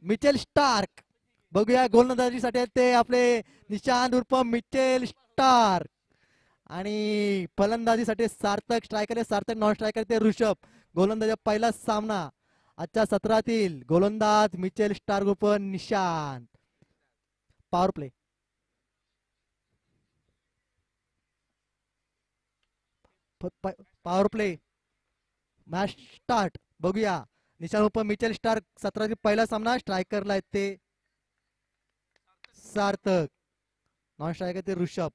Mitchell Starc. बघूया गोलंदाजीसाठी आहेत ते आपले निशांत उर्फ मिचेल स्टार्क. आणि फलंदाजीसाठी सार्थक स्ट्रायकर आहे, सार्थक नॉन स्ट्रायकर ते ऋषभ. गोलंदाजा पहिला सामना आजच्या सत्रातील गोलंदाज मिचेल स्टार्क उर्फ Nishant. Power play. Power play match start. बघूया निशांत उर्फ मिचेल स्टार्क सत्रातील पहिला सामना. स्ट्रायकरला आहेत ते सार्थक, नॉन स्ट्रायकर ते ऋषभ.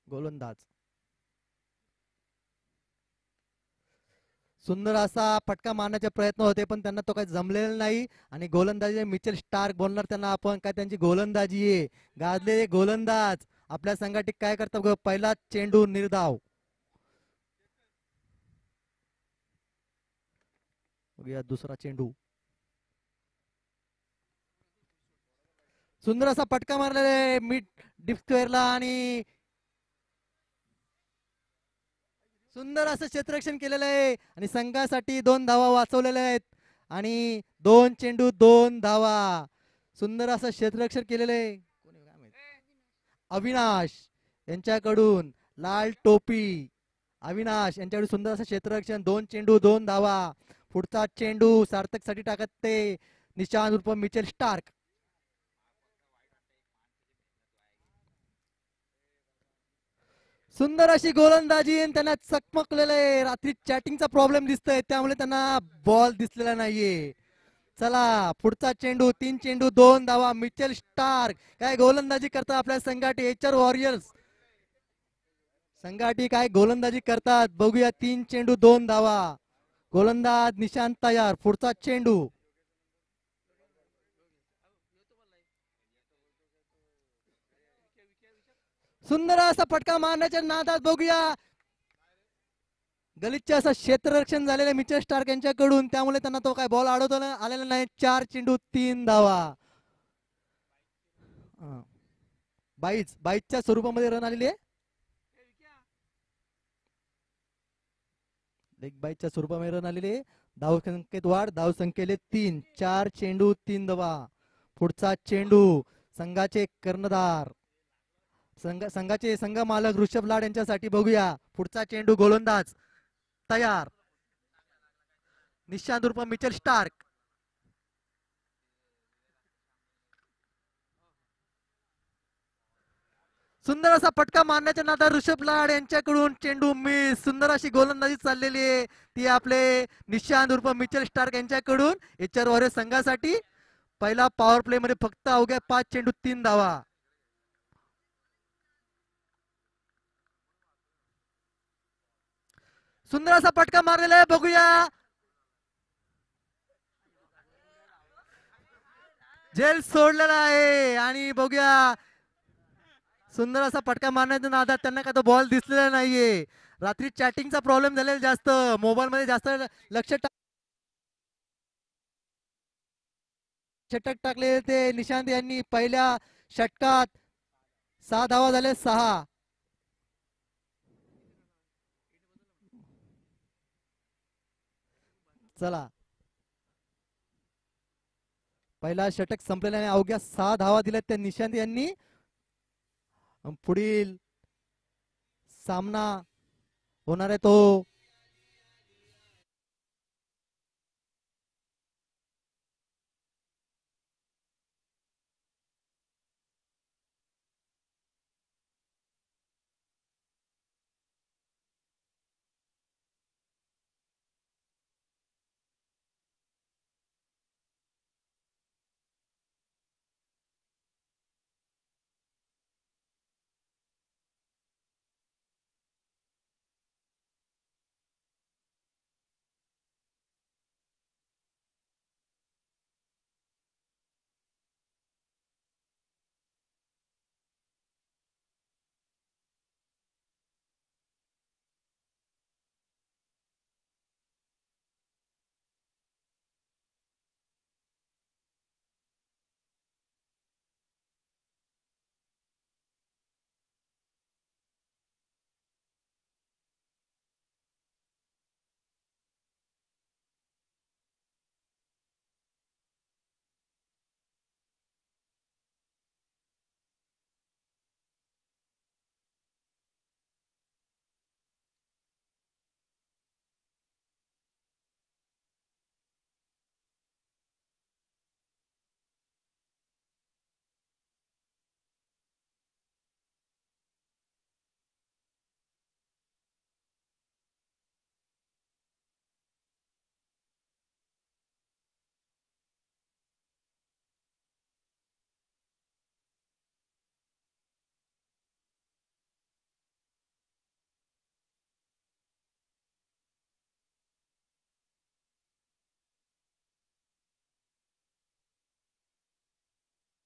गोलंदाज सुंदर असा फटका मारण्याचे प्रयत्न होते पण त्यांना तो काही जमलेला नाही. आणि गोलंदाजी मिचेल स्टार्क बोलणार त्यांना आपण काय त्यांची गोलंदाजी आहे. गाजलेले गोलंदाज आपल्या संघाटी काय करतात. पहिला चेंडू निर्धाव. बघूया दुसरा चेंडू. सुंदर असा फटका मारलेला आहे मिड डिप स्क्वेअरला आणि सुंदर असं क्षेत्ररक्षण केलेलं आहे आणि संघासाठी 2 धावा वाचवलेल्या आहेत. आणि 2 चेंडू 2 धावा. सुंदर असं क्षेत्ररक्षण केलेलं आहे. अविनाश यांच्याकडून लाल टोपी. अविनाश यांच्याकडून सुंदर असं क्षेत्ररक्षण. 2 चेंडू 2 धावा. पुढचा चेंडू सार्थक साठी टाकत ते निशांत उर्फ मिचेल स्टार्क. सुंदर अशी गोलंदाजी. त्यांना चकमकलेलं आहे. रात्री चॅटिंगचा प्रॉब्लेम दिसतोय त्यामुळे त्यांना बॉल दिसलेला नाहीये. चला पुढचा चेंडू. 3 चेंडू 2 धावा. मिचेल स्टार्क काय गोलंदाजी करतात आपल्या संघाटी एचआर वॉरियर्स संघाटी काय गोलंदाजी करतात. बघूया 3 चेंडू 2 धावा. गोलंदाज निशांत तयार. पुढचा चेंडू. सुंदर असा फटका मारण्याच्या नादात बघूया गलिच्छ असं क्षेत्ररक्षण झालेलं मिचेल स्टार्क यांच्याकडून त्यामुळे त्यांना तो काय बॉल अडवता आलेला नाही. 4 चेंडू 3 धावा. बाईचच्या स्वरूपामध्ये रन आलेली आहे. लेग बाईच्या स्वरूपामध्ये रन आलेले. धाव संख्येत वाढ. धाव संख्येले 3. 4 चेंडू 3 धावा. पुढचा चेंडू. संघाचे कर्णधार संघाचे संघ मालक ऋषभ लाड यांच्यासाठी बघूया. पुढचा चेंडू. गोलंदाज तयार. निशांत उर्फ मिचेल स्टार्क. सुंदर असा फटका मारण्याच्या नादात ऋषभ लाड यांच्याकडून चेंडू मिस. सुंदर अशी गोलंदाजी चाललेली आहे ती आपले निशांत उर्फ मिचेल स्टार्क यांच्याकडून एचआर वॉरियर्स संघासाठी. पहिला पॉवर प्ले मध्ये फक्त अवघ्या 5 चेंडू 3 धावा. सुंदर असा फटका मारलेला आहे. बघूया जेल सोडलेला आहे आणि बघूया सुंदर असा फटका मारण्याच्या नादात त्यांना काय तो बॉल दिसलेला नाहीये. रात्री चॅटिंगचा प्रॉब्लेम झालेला जास्त. मोबाईल मध्ये जास्त लक्ष षटक टाकले ते निशांत यांनी पहिल्या षटकात. 6 धावा झाले. 6. चला पहिला षटक संपलेला आहे. अवघ्या 6 धावा दिल्यात त्या निशांत यांनी. पुढील सामना होणार आहे तो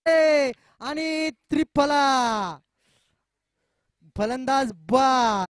आणि त्रिफला फलंदाज बाद.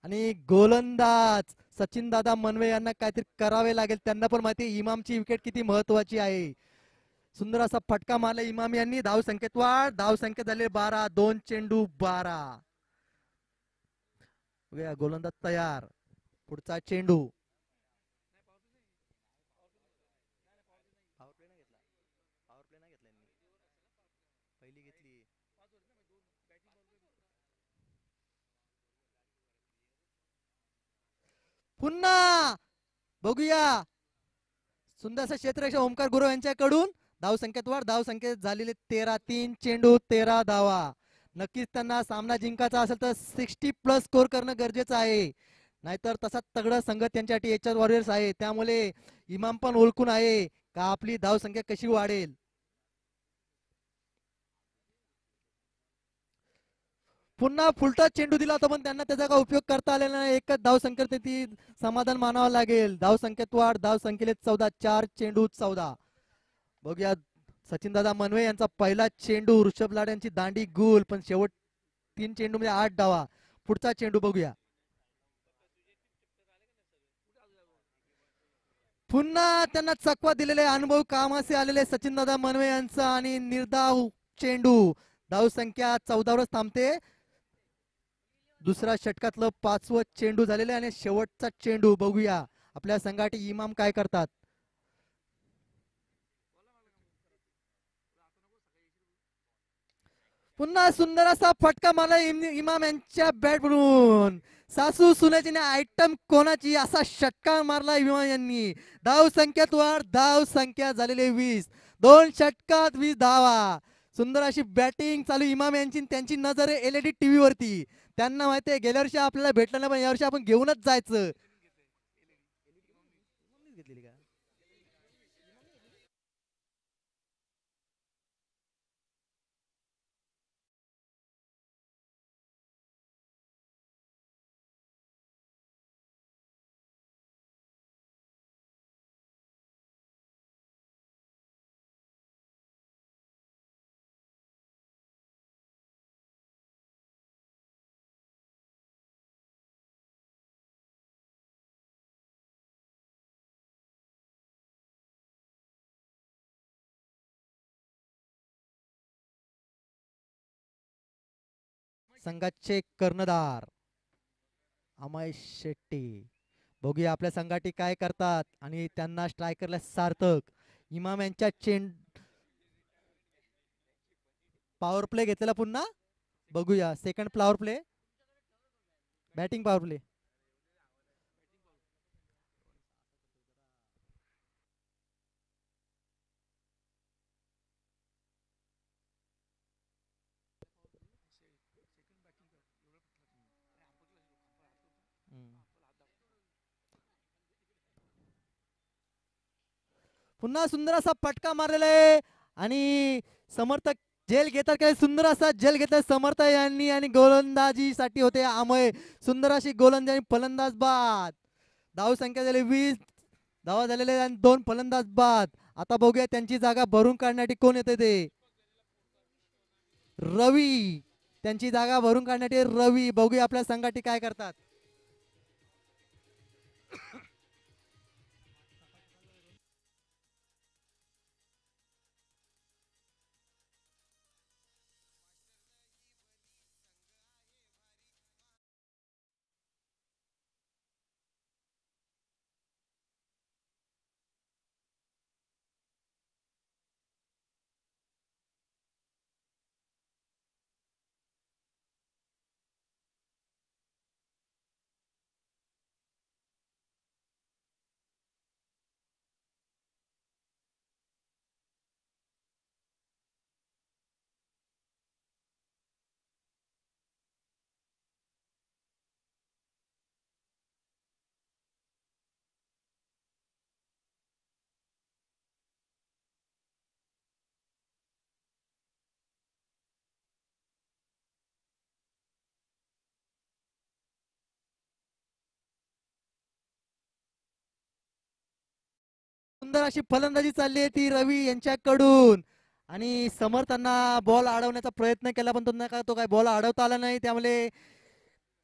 आणि गोलंदाज सचिन दादा मनवे यांना काहीतरी करावे लागेल. त्यांना पण माहिती इमामची विकेट किती महत्वाची आहे. सुंदर असा फटका मारला इमाम यांनी. धाव संख्येत वाढ. धाव संख्या झाले 12. 2 चेंडू 12. गोलंदाज तयार. पुढचा चेंडू. पुन्हा बघूया सुंदर असं क्षेत्ररक्षक ओमकार गुरव यांच्याकडून. धाव संख्येत वाढ. धाव संख्येत झालेले 13. 3 चेंडू 13 धावा. नक्कीच त्यांना सामना जिंकायचा असेल तर 60+ स्कोर करणं गरजेचं आहे. नाहीतर तसा तगडा संघ त्यांच्यासाठी एचआर वॉरियर्स आहे. त्यामुळे इमाम पण ओळखून आहे का आपली धाव संख्या कशी वाढेल. पुन्हा फुलटा चेंडू दिला होता पण त्यांना त्याचा काय उपयोग करता आलेला नाही. एकच धाव संख्येत ती समाधान मानावं लागेल. धाव संख्येत वाढ. धाव संख्येत 14. 4 चेंडू 14. बघूया सचिन दादा मनवे यांचा पहिला चेंडू. ऋषभ लाड यांची दांडी गुल. पण शेवट 3 चेंडू मध्ये 8 धावा. पुढचा चेंडू बघूया. पुन्हा त्यांना चकवा दिलेले अनुभव कामासे आलेले सचिन दादा मनवे यांचा आणि निर्धाव चेंडू. धाव संख्या 14 वरच थांबते. दुसऱ्या षटकातलं 5वं चेंडू झालेले आणि शेवटचा चेंडू बघूया आपल्या संघाटी इमाम काय करतात. पुन्हा सुंदर असा फटका मारला इमाम यांच्या बॅटवरून. सासू सुनेची आयटम कोणाची असा षटका मारला इमाम यांनी. धाव संख्येत वाढ. धाव संख्या झालेले 20. 2 षटकात 20 धावा. सुंदर अशी बॅटिंग चालू इमाम यांची. त्यांची नजर आहे एलईडी टीव्ही वरती. त्यांना माहिती आहे गेल्या वर्षी आपल्याला भेटलं नाही पण यावर्षी आपण घेऊनच जायचं. संघाचे कर्णधार अमय शेट्टी. बघूया आपल्या संघाटी काय करतात आणि त्यांना स्ट्रायकरला सार्थक. इमाम यांच्या पॉवर प्ले घेतलेला पुन्हा. बघूया second power play. Batting power play. पुन्हा सुंदर असा फटका मारलेला आहे आणि समर्थक जेल घेतात. काय सुंदर असा जेल घेतात समर्थ यांनी आणि गोलंदाजीसाठी होते अमय. सुंदर अशी गोलंदाजी. फलंदाज बाद. धाव संख्या झाली 20. धावा झालेले आणि 2 फलंदाज बाद. आता बघूया त्यांची जागा भरून काढण्यासाठी कोण येते ते. रवी त्यांची जागा भरून काढण्यासाठी रवी. बघूया आपल्या संघाटी काय करतात. सुंदर अशी फलंदाजी चालली आहे ती रवी यांच्याकडून. आणि समर्थांना बॉल अडवण्याचा प्रयत्न केला पण तो काय बॉल अडवता आला नाही, त्यामुळे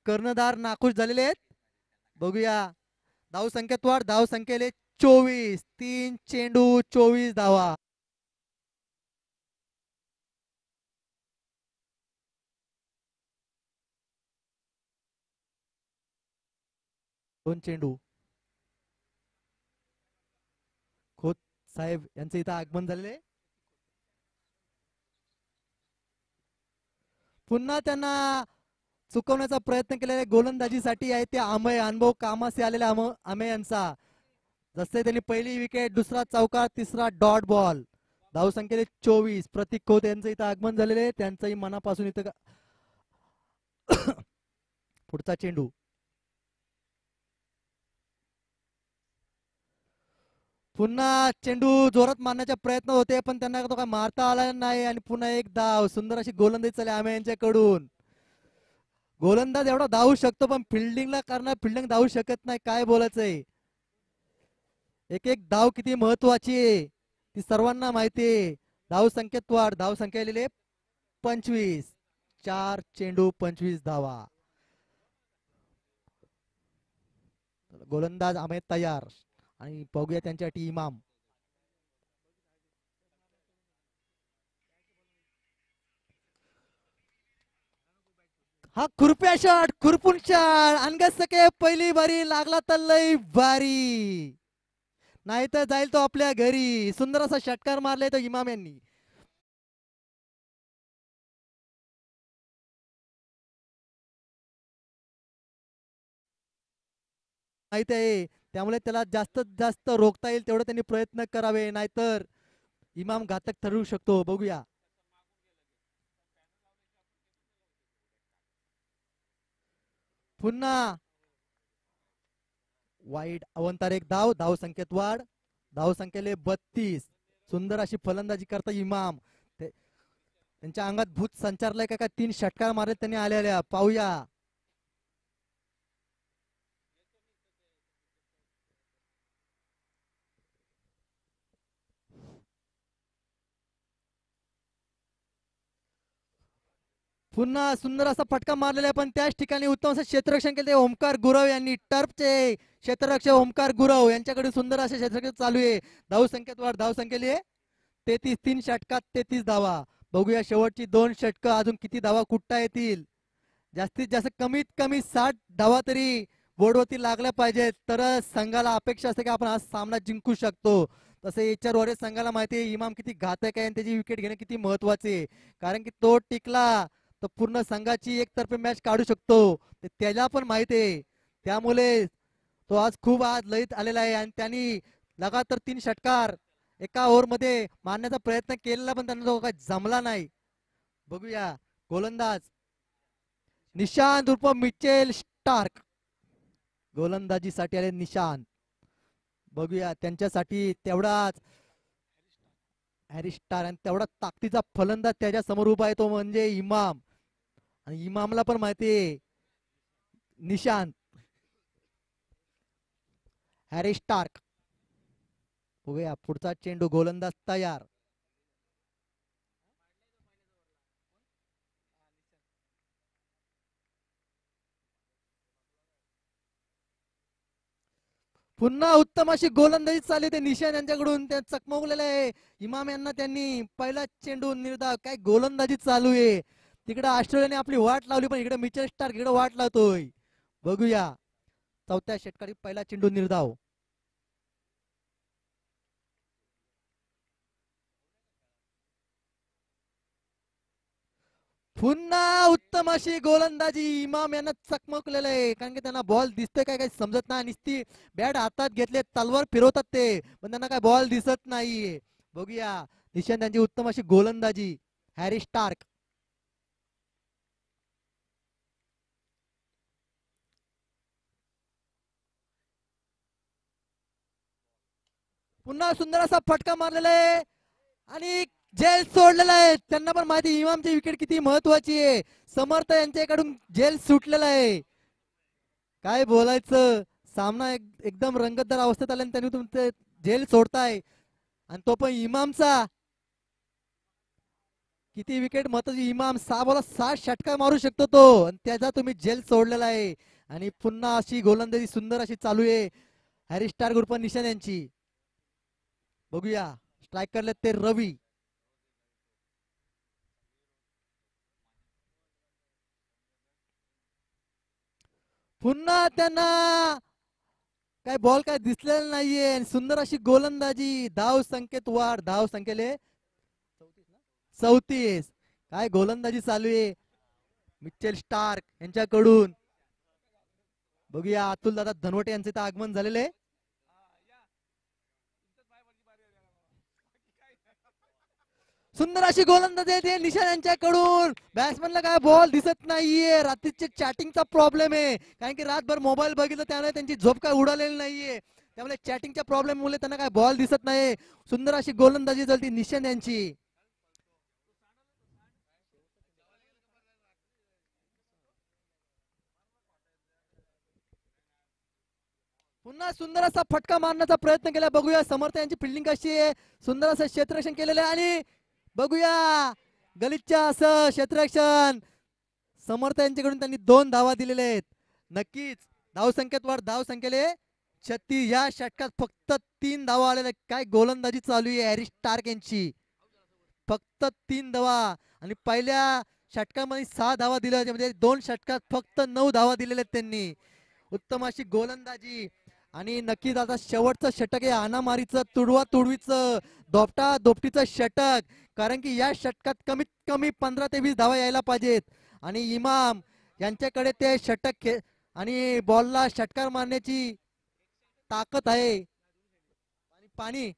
कर्णधार नाखुश झालेले आहेत. बघूया धाव संख्येत वाढ. धाव संख्येले 24. 3 चेंडू 24 धावा. दोन चेंडू. खोत साहेब यांचं इथं आगमन झालेले. पुन्हा त्यांना चुकवण्याचा प्रयत्न केलेला गोलंदाजीसाठी आहे ते अमय. अनुभव कामासे आलेला अमय यांचा. जसे त्यांनी पहिली विकेट, दुसरा चौकार, तिसरा डॉट बॉल. धाव संख्येने 24. प्रतीक खोत यांचं इथं आगमन झालेले. त्यांचंही मनापासून इथं पुढचा चेंडू. पुन्हा चेंडू जोरात मारण्याचा प्रयत्न होते पण त्यांना तो काय मारता आला नाही. आणि पुन्हा एक धाव. सुंदर अशी गोलंदाजी चालली अमय यांच्याकडून. गोलंदाज एवढा धावू शकतो पण फिल्डिंगला करणार फिल्डिंग धावू शकत नाही. काय बोलायचंय. एक एक धाव किती महत्वाची आहे ती सर्वांना माहिती आहे. धाव संख्येत वाढ. धाव संख्या आलेली 25. 4 चेंडू 25 धावा. गोलंदाज अमय तयार. आणि बघूया त्यांच्या इमाम. हा खुरप्या शॉट, खुरपून शॉट. अनगत सके पहिली बारी लागला तर लई भारी, नाही तर जाईल तो आपल्या घरी. सुंदर असा षटकार मारलाय तो इमाम यांनी. माहित आहे त्यामुळे त्याला जास्तीत जास्त रोखता येईल तेवढं त्यांनी प्रयत्न करावे, नाहीतर इमाम घातक ठरू शकतो. बघूया. पुन्हा वाईट अवंतर एक धाव. धाव संख्येत वाढ. धाव संख्येले 32. सुंदर अशी फलंदाजी करता इमाम. त्यांच्या अंगात भूत संचारलंय का काय. 3 षटकार मारले त्यांनी आलेल्या. पाहूया. पुन्हा सुंदर असा फटका मारलेला आहे पण त्याच ठिकाणी उत्तम असं क्षेत्ररक्षण केले ओमकार गुरव यांनी. टर्फचे क्षेत्ररक्षक ओमकार गुरव यांच्याकडे सुंदर असे क्षेत्ररक्षण चालू आहे. धाव संख्येत वाढ. धाव संख्येली 33. 3 षटकात 33 धावा. बघूया शेवटची 2 षटकं अजून किती धावा कुठता येतील. जास्तीत जास्त कमीत कमी 60 धावा तरी बोर्डवरती लागल्या पाहिजेत तर संघाला अपेक्षा असते की आपण आज सामना जिंकू शकतो. तसे एचआर वॉरियर्स संघाला माहिती आहे इमाम किती घातक आहे आणि त्याची विकेट घेणं किती महत्वाचे आहे. कारण की तो टिकला तर पूर्ण संघाची एकतर्फी मॅच काढू शकतो त्याला पण माहिती आहे. त्यामुळे तो आज लयीत आलेला आहे आणि त्यांनी लगातार 3 षटकार एका ओव्हर मध्ये मारण्याचा प्रयत्न केलेला पण त्यांना तो काय जमला नाही. बघूया गोलंदाज निशांत उर्फ मिचेल स्टार्क. गोलंदाजीसाठी आले निशांत. बघूया त्यांच्यासाठी तेवढाच हॅरी स्टार आणि तेवढा ताकदीचा फलंदाज त्याच्या समोर उभा आहे तो म्हणजे इमाम. आणि इमामला पण माहिती आहे निशांत. Harry Starc. बघूया पुढचा चेंडू. गोलंदाज तयार. पुन्हा उत्तम अशी गोलंदाजी चालली ते निशान यांच्याकडून त्या चकमवलेलं आहे इमाम यांना. त्यांनी पहिला चेंडू निर्धाव. काय गोलंदाजी चालू आहे तिकडे. ऑस्ट्रेलियाने आपली वाट लावली पण इकडे मिचेल स्टार्क इकडे वाट लावतोय. बघूया चौथ्या षटकारी पहिला चेंडू निर्धाव. पुन्हा उत्तम अशी गोलंदाजी. इमाम यांना चकमकलेलं आहे कारण की त्यांना बॉल दिसतोय काय काही समजत नाही. नुसती बॅट हातात घेतले तलवार फिरवतात ते पण त्यांना काय बॉल दिसत नाहीये. बघूया निशान त्यांची उत्तम अशी गोलंदाजी. हॅरी स्टार्क पुन्हा सुंदर असा फटका मारलेला आहे आणि जेल सोडलेला आहे. त्यांना पण माहिती इमामची विकेट किती महत्वाची आहे. समर्थ यांच्याकडून जेल सुटलेला आहे. काय बोलायचं. सामना एकदम रंगतदार अवस्थेत आला आणि त्यांनी तुमचे जेल सोडताय आणि तो पण इमामचा. किती विकेट महत्वाची. इमाम 6 बॉल 6 षटका मारू शकतो तो आणि त्याचा तुम्ही जेल सोडलेला आहे. आणि पुन्हा अशी गोलंदाजी सुंदर अशी चालू आहे हॅरी स्टार ग्रुप निशान यांची. बघूया स्ट्रायकरले ते रवी. पुन्हा त्यांना काय बॉल काय दिसलेला नाहीये. सुंदर अशी गोलंदाजी. धाव संख्येत वाढ. धाव संख्येले 34. काय गोलंदाजी चालू आहे मिचेल स्टार्क यांच्याकडून. बघूया अतुल दादा धनवटे यांचे तर आगमन झालेले. सुंदर अशी गोलंदाजी आहे निशान यांच्याकडून. बॅट्समॅनला काय बॉल दिसत नाहीये. रात्रीचे चॅटिंगचा प्रॉब्लेम आहे कारण की रातभर मोबाईल बघितलं त्यामुळे त्यांची झोप काय उडालेली नाहीये. त्यामुळे चॅटिंगच्या प्रॉब्लेम मुळे त्यांना काय बॉल दिसत नाही. सुंदर अशी गोलंदाजी चालती निशान यांची. पुन्हा सुंदर असा फटका मारण्याचा प्रयत्न केला. बघूया समर्थ यांची फिल्डिंग कशी आहे. सुंदर असं क्षेत्ररक्षण केलेलं आहे आणि बघूया गलिच्च्या असं क्षेत्ररक्षण. समर्थ यांच्याकडून त्यांनी 2 धावा दिलेल्या आहेत. नक्कीच धावसंख्येत वाढ. धावसंख्येले 36. या षटकात फक्त 3 धावा आलेल्या. काय गोलंदाजी चालू आहे हॅरी स्टार्क यांची. फक्त 3 धावा आणि पहिल्या षटकामध्ये 6 धावा दिल्या होत्या म्हणजे 2 षटकात फक्त 9 धावा दिलेल्या आहेत त्यांनी. उत्तम अशी गोलंदाजी. आणि नक्कीच आता शेवटचं षटक आहे हाणामारीचं तुडवा तुडवीचं दोपटा दोपटीचं षटक. कारण की या षटकात कमीत कमी 15 ते 20 धावा यायला पाहिजेत. आणि इमाम यांच्याकडे ते षटक आणि बॉलला षटकार मारण्याची ताकद आहे. पाणी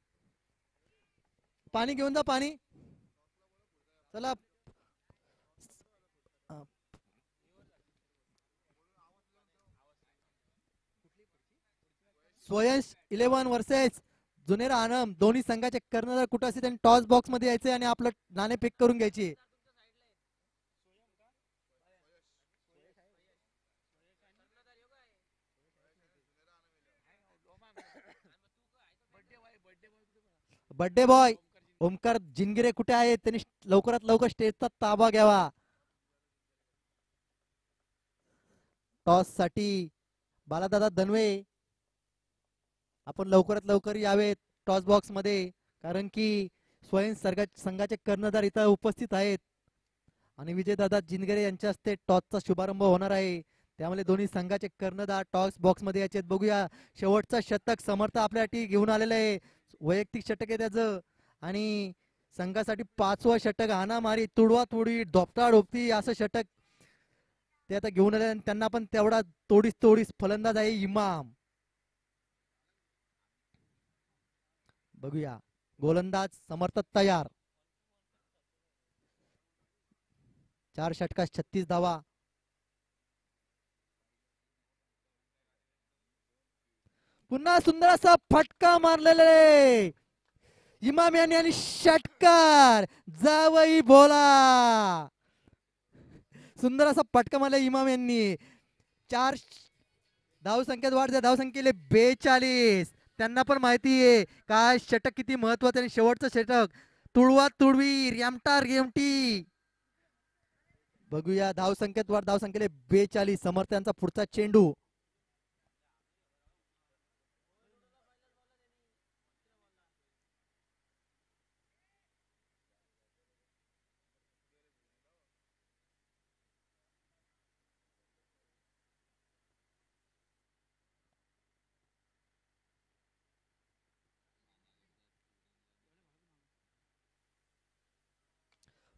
पाणी घेऊन जा पाणी. चला स्वयंश 11 वर्सेस जुनेर आनम. दोन्ही संघाचे कर्णधार कुठं असते त्यांनी टॉस बॉक्स मध्ये यायचे आणि आपलं नाणे पिक करून घ्यायची. बर्थडे बॉय ओमकार जिंगिरे कुठे आहेत. त्यांनी लवकरात लवकर स्टेजचा ताबा घ्यावा. टॉस साठी बालादादा दनवे आपण लवकरात लवकर यावेत टॉस बॉक्स मध्ये. कारण की स्वयं संघाचे कर्णधार इथं उपस्थित आहेत आणि विजयदादा जिनगरे यांच्या हस्ते टॉसचा शुभारंभ होणार आहे. त्यामुळे दोन्ही संघाचे कर्णधार टॉस बॉक्स मध्ये यायचे. बघूया शेवटचं षटक समर्थ आपल्यासाठी घेऊन आलेलं आहे. वैयक्तिक षटक आहे त्याचं आणि संघासाठी 5वं षटक. हाणामारी तुडवा तुडी धोपटा ढोपटी असं षटक ते आता घेऊन आले. त्यांना पण तेवढा तोडीस तोडीस फलंदाज आहे इमाम. बघूया गोलंदाज समर्थ तयार. 4 षटकात 36 धावा. पुन्हा सुंदर असा फटका मारलेला आहे इमाम यांनी आणि षटकार जावई बोला. सुंदर असा फटका मारला इमाम यांनी. 4 धावसंख्येत वाढ. धावसंख्येले 42. त्यांना पण माहिती आहे काय षटक किती महत्वाचं आणि शेवटचं षटक तुडवा तुडवी रेमटा रेमटी. बघूया धावसंख्येत वाढ. धावसंख्येले 42. समर्थ यांचा पुढचा चेंडू.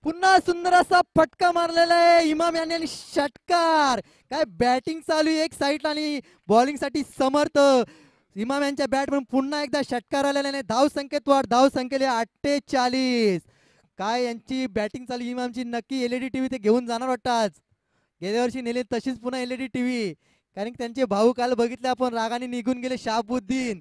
पुन्हा सुंदर असा फटका मारलेला आहे इमाम यांनी आणि षटकार. काय बॅटिंग चालू आहे एक साईडला आणि बॉलिंग साठी समर्थ इमाम यांच्या बॅट म्हणून पुन्हा एकदा षटकार आलेला नाही. धाव संख्येत वाढ, धाव संख्येले 48. काय यांची बॅटिंग चालू इमामची. नक्की एलईडी टीव्ही ते घेऊन जाणार वाटतं आज. गेल्या वर्षी नेले तशीच पुन्हा एलईडी टीव्ही. कारण की त्यांचे भाऊ काल बघितले आपण रागाने निघून गेले शहाबुद्दीन.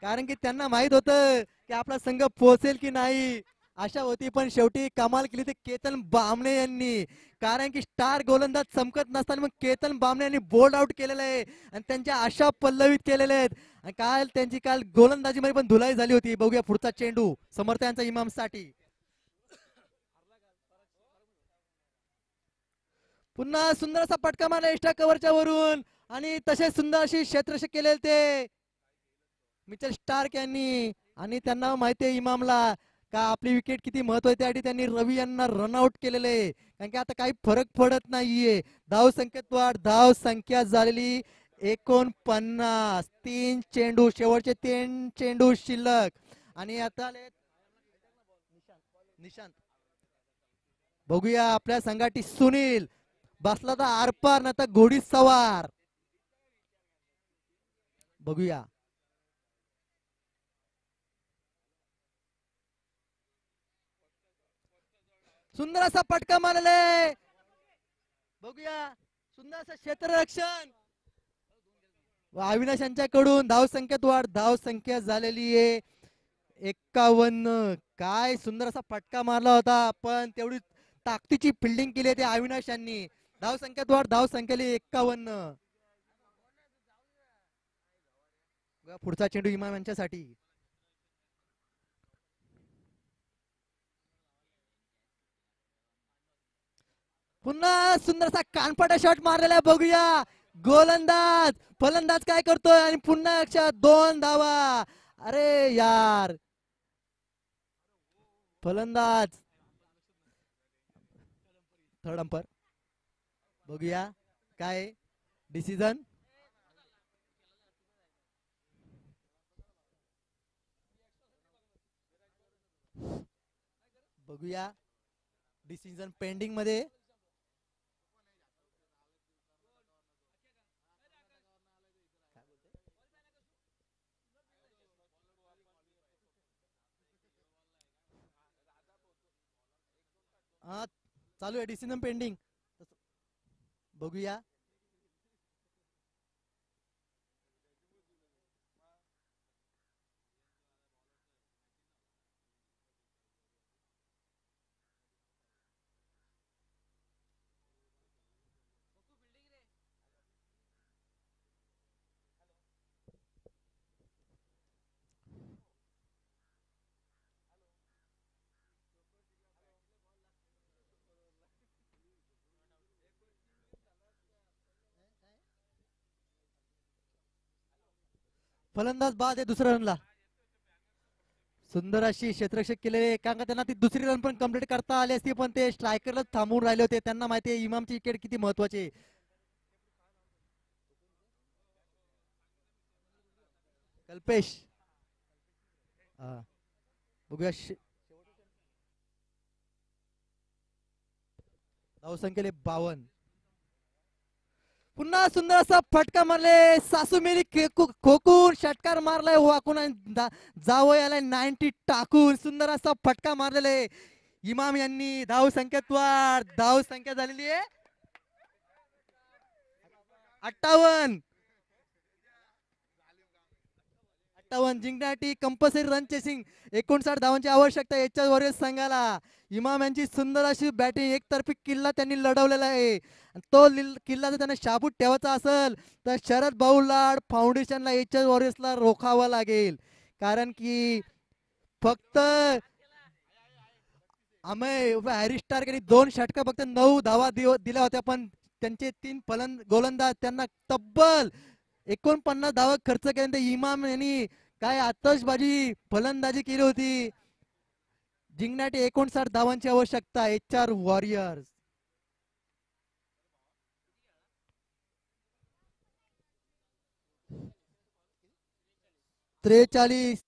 कारण की त्यांना माहित होतं की आपला संघ पोहोचेल की नाही आशा होती, पण शेवटी कमाल केली ते केतन बामणे यांनी. कारण की स्टार गोलंदाज चमकत नसताना मग केतन बामणे यांनी बोल्ड आउट केलेलं आहे आणि त्यांच्या आशा पल्लवित केलेल्या आहेत. आणि काल त्यांची काल गोलंदाजीमध्ये पण धुलाई झाली होती. बघूया पुढचा चेंडू समर्थ यांचा इमामसाठी. पुन्हा सुंदर असा फटका मारला एक्स्ट्रा कव्हरच्या वरून आणि तसे सुंदर अशी क्षेत्ररक्षक केलेले ते मिचेल स्टार्क यांनी. आणि त्यांना माहिती आहे इमामला का आपली विकेट किती महत्व आहे, त्यासाठी त्यांनी रवी यांना रनआउट केलेले आहे. कारण की आता काही फरक पडत नाहीये. धाव संख्येत वाढ, धाव संख्या झालेली 49. 3 चेंडू, शेवटचे 3 चेंडू शिल्लक. आणि आता निशांत बघूया आपल्या संघाटी सुनील बसला तर आरपार ना तर घोडी सवार. बघूया सुंदर असा फटका मारले. बघूया सुंदर असं क्षेत्ररक्षण अविनाश यांच्याकडून. धाव संख्येत वाढ, धाव संख्या झालेली आहे 51. काय सुंदर असा फटका मारला होता, पण तेवढी ताकदीची फिल्डिंग केली ते अविनाश यांनी. धाव संख्येत वाढ, धाव संख्येली 51. पुढचा चेंडू इमाम यांच्यासाठी. पुन्हा सुंदरसा कानफाटा शॉट मारलेला आहे. बघूया गोलंदाज फलंदाज काय करतोय आणि पुन्हा 2 धावा. अरे यार फलंदाज थर्ड अंपर. बघूया काय डिसिजन. बघूया डिसिजन पेंडिंग मध्ये. हा चालू आहे डिसिजन पेंडिंग. बघूया फलंदाज बाद आहे दुसऱ्या रनला. सुंदर अशी क्षेत्ररक्षक केलेले. कारण का त्यांना ती दुसरी रन पण कम्प्लीट करता आली असती, पण ते स्ट्रायकरलाच थांबून राहिले होते. त्यांना माहिती आहे इमामची विकेट किती महत्वाची. कल्पेश बघूया धावसंख्येले 52. पुन्हा सुंदर असा फटका मारले सासू मेरी खोकून षटकार मारलाय वाकून जावं याला 90 टाकून. सुंदर असा फटका मारलेला इमाम यांनी. धाव संख्येत वाढ, धाव संख्या झालेली आहे 58. जिंकण्यासाठी कंपल्सरी रन चेसिंग 59 धावांची आवश्यकता याच्यावर संघाला. इमाम यांची सुंदर अशी बॅटिंग, एकतर्फी किल्ला त्यांनी लढवलेला आहे. तो किल्ला जर त्यांना शाबूत ठेवायचा असेल तर शरद भाऊ लाड फाउंडेशनला एच वॉरियर्सला रोखावा लागेल. कारण की फक्त अमय हॅरिस स्टार्क यांनी 2 षटका फक्त 9 धावा दिल्या होत्या, पण त्यांचे 3 गोलंदाज त्यांना तब्बल 49 धावा खर्च केल्यानंतर इमाम यांनी काय आतषबाजी फलंदाजी केली होती. जिंकण्यासाठी 59 धावांची आवश्यकता HR Warriors. 43.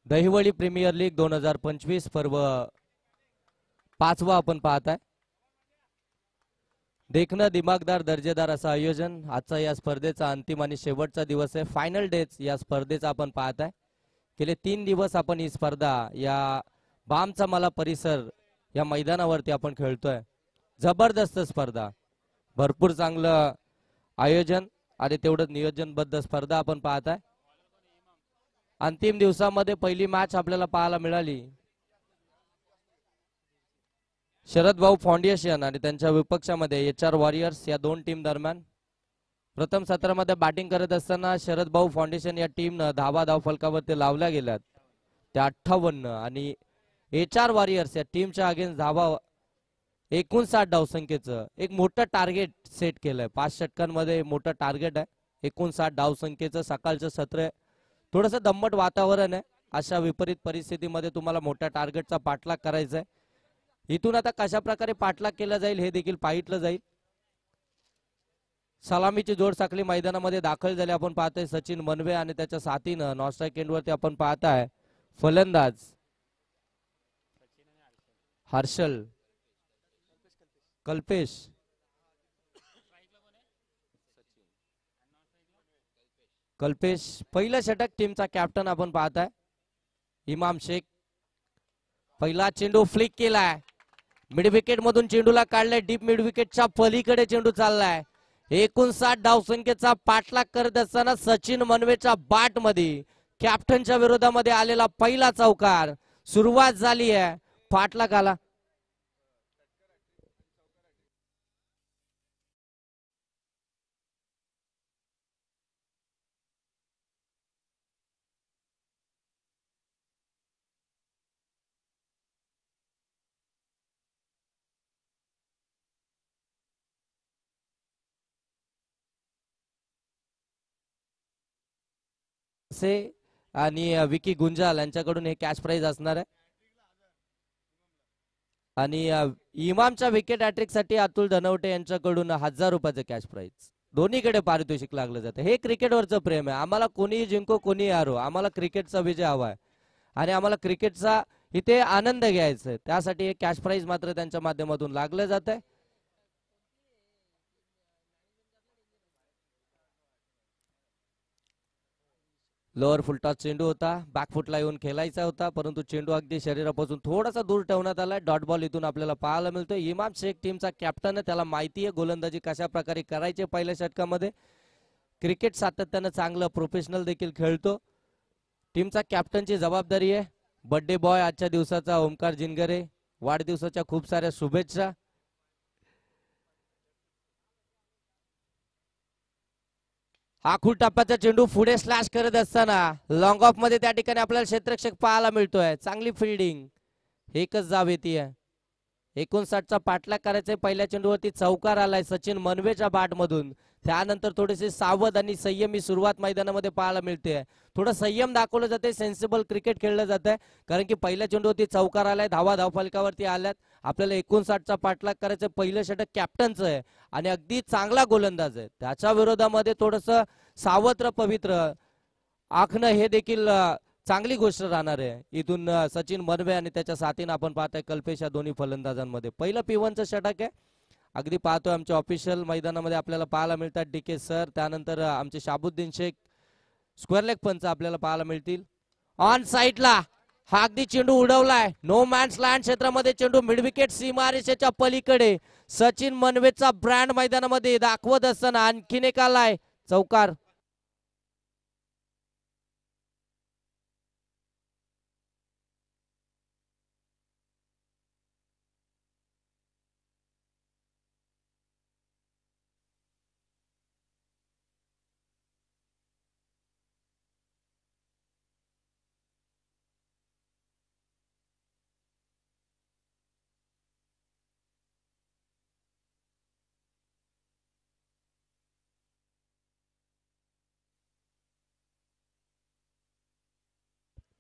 Dahiwadi Premier League 2025 पर्व 5वा आपण पाहत आहे. देखणं दिमागदार दर्जेदार असं आयोजन. आजचा या स्पर्धेचा अंतिम आणि शेवटचा दिवस आहे. फायनल डेच या स्पर्धेचा आपण पाहत आहे. गेले 3 दिवस आपण ही स्पर्धा या बामचा मला परिसर या मैदानावरती आपण खेळतोय. जबरदस्त स्पर्धा, भरपूर चांगलं आयोजन आणि तेवढं नियोजनबद्ध स्पर्धा आपण पाहत आहे. अंतिम दिवसामध्ये पहिली मॅच आपल्याला पाहायला मिळाली शरद भाऊ फाउंडेशन आणि त्यांच्या विपक्षामध्ये HR वॉरियर्स या दोन टीम दरम्यान. प्रथम सत्रामध्ये बॅटिंग करत असताना शरद भाऊ फाउंडेशन या टीमनं धाव फलकावरती लावल्या गेल्यात त्या 58 आणि HR वॉरियर्स या टीमच्या अगेन्स्ट धावा 59 धावसंख्येचं एक मोठं टार्गेट सेट केलंय. 5 षटकांमध्ये मोठं टार्गेट आहे. 59 धावसंख्येचं सकाळचं सत्र आहे. थोडंसं दम्मट वातावरण आहे. अशा विपरीत परिस्थितीमध्ये तुम्हाला मोठ्या टार्गेटचा पाठलाग करायचा आहे. इथून आता कशा प्रकारे पाठलाग केला जाईल हे देखील पाहिलं जाईल. सलामीची जोड साखळी मैदानामध्ये दाखल झाली आपण पाहतोय. सचिन मनवे आणि त्याच्या साथीनं नॉन स्ट्राईक एंडवरती आपण पाहताय फलंदाज हर्षल कल्पेश, पहिलं षटक टीमचा कॅप्टन आपण पाहताय इमाम शेख. पहिला चेंडू फ्लिक केलाय, मिड विकेट मधून चेंडूला काढलाय. डीप मिड विकेटच्या पलीकडे चेंडू चाललाय. 59 धावसंख्येचा पाठलाग करत असताना सचिन मनवेच्या बॅट मध्ये कॅप्टनच्या विरोधामध्ये आलेला पहिला चौकार. सुरुवात झाली आहे पाठलागाला. आणि विकी गुंजाल यांच्याकडून हे कॅश प्राइज असणार आहे. आणि इमामच्या विकेट हॅट्रिक साठी अतुल धनवटे यांच्याकडून 1000 रुपयाचं कॅश प्राइज. दोन्हीकडे पारितोषिक लागलं जातं. हे क्रिकेटवरचं प्रेम आहे. आम्हाला कोणीही जिंको कोणी हारो, आम्हाला क्रिकेटचा विजय हवा आहे आणि आम्हाला क्रिकेटचा इथे आनंद घ्यायचा आहे. त्यासाठी हे कॅश प्राइज मात्र त्यांच्या माध्यमातून लागलं जात आहे. लोअर फुलटॉस चेंडू होता, बॅकफुटला येऊन खेळायचा होता, परंतु चेंडू अगदी शरीरापासून थोडासा दूर ठेवण्यात आलाय. डॉट बॉल इथून आपल्याला पाहायला मिळतोय. इमाम शेख टीमचा कॅप्टन आहे, त्याला माहिती आहे गोलंदाजी कशा प्रकारे करायची. पहिल्या षटकामध्ये क्रिकेट सातत्यानं चांगलं प्रोफेशनल देखील खेळतो. टीमचा कॅप्टनची जबाबदारी आहे. बर्थडे बॉय आजच्या दिवसाचा ओमकार जिनगरे, वाढदिवसाच्या खूप साऱ्या शुभेच्छा. आखूड टप्प्याचा चेंडू पुढे स्लॅश करत असताना लॉंग ऑफ मध्ये त्या ठिकाणी आपल्याला क्षेत्ररक्षक पाहायला मिळतोय. चांगली फिल्डिंग, एकच जाव येते. 59चा पाठलाग करायचा. पहिल्या चेंडूवरती चौकार आलाय सचिन मनवेच्या बॅट मधून. त्यानंतर थोडेसे सावध आणि संयमी सुरुवात मैदानामध्ये पाहायला मिळते. थोडं संयम दाखवलं जाते, सेन्सिबल क्रिकेट खेळलं जातंय, कारण की पहिल्या चेंडूवरती चौकार आलाय. धावफलकावरती आल्यात. आपल्याला 59चा पाठलाग करायचं. पहिलं षटक कॅप्टनचं आहे आणि अगदी चांगला गोलंदाज आहे. त्याच्या विरोधामध्ये थोडस सावत्र पवित्र आखणं हे देखील चांगली गोष्ट राहणार आहे. इथून सचिन मनवे आणि त्याच्या साथीनं आपण पाहताय कल्पेश या दोन्ही फलंदाजांमध्ये. पहिलं P1चं षटक आहे. अगदी पाहतोय आमच्या ऑफिशियल मैदानामध्ये आपल्याला पाहायला मिळतात DK सर. त्यानंतर आमचे शाबुद्दीन शेख स्क्वेअर लेग पंच आपल्याला पाहायला मिळतील. ऑन साईडला हा अगदी चेंडू उडवलाय. नो मॅन्स लँड क्षेत्रामध्ये चेंडू मिड विकेट सीमारेषेच्या पलीकडे. सचिन मनवेचा ब्रँड मैदानामध्ये दाखवत असताना आणखीन एक आलाय चौकार.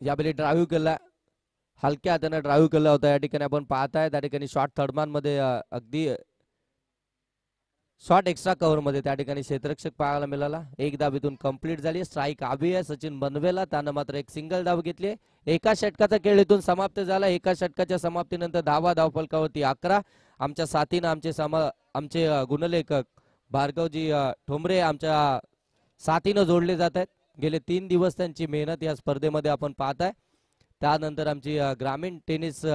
यावेळी ड्राईव्ह केला, हलक्या हाताने ड्राईव्ह केला होता. या ठिकाणी आपण पाहताय त्या ठिकाणी शॉर्ट थर्डमॅन मध्ये अगदी शॉट एक्स्ट्रा कव्हर मध्ये त्या ठिकाणी क्षेत्ररक्षक पाहायला मिळाला. एक धाव इथून कंप्लीट झाली. स्ट्राईक हवी आहे सचिन बनवेला. त्यानं मात्र एक सिंगल धाव घेतली. एका षटकाचा खेळ इथून समाप्त झाला. एका षटकाच्या समाप्तीनंतर धावफलकावरती 11. आमच्या साथीनं आमचे गुणलेखक भार्गवजी ठोंबरे आमच्या साथीनं जोडले जात आहेत. गेले 3 दिवस त्यांची मेहनत या स्पर्धेमध्ये आपण पाहताय. त्यानंतर आमची ग्रामीण टेनिस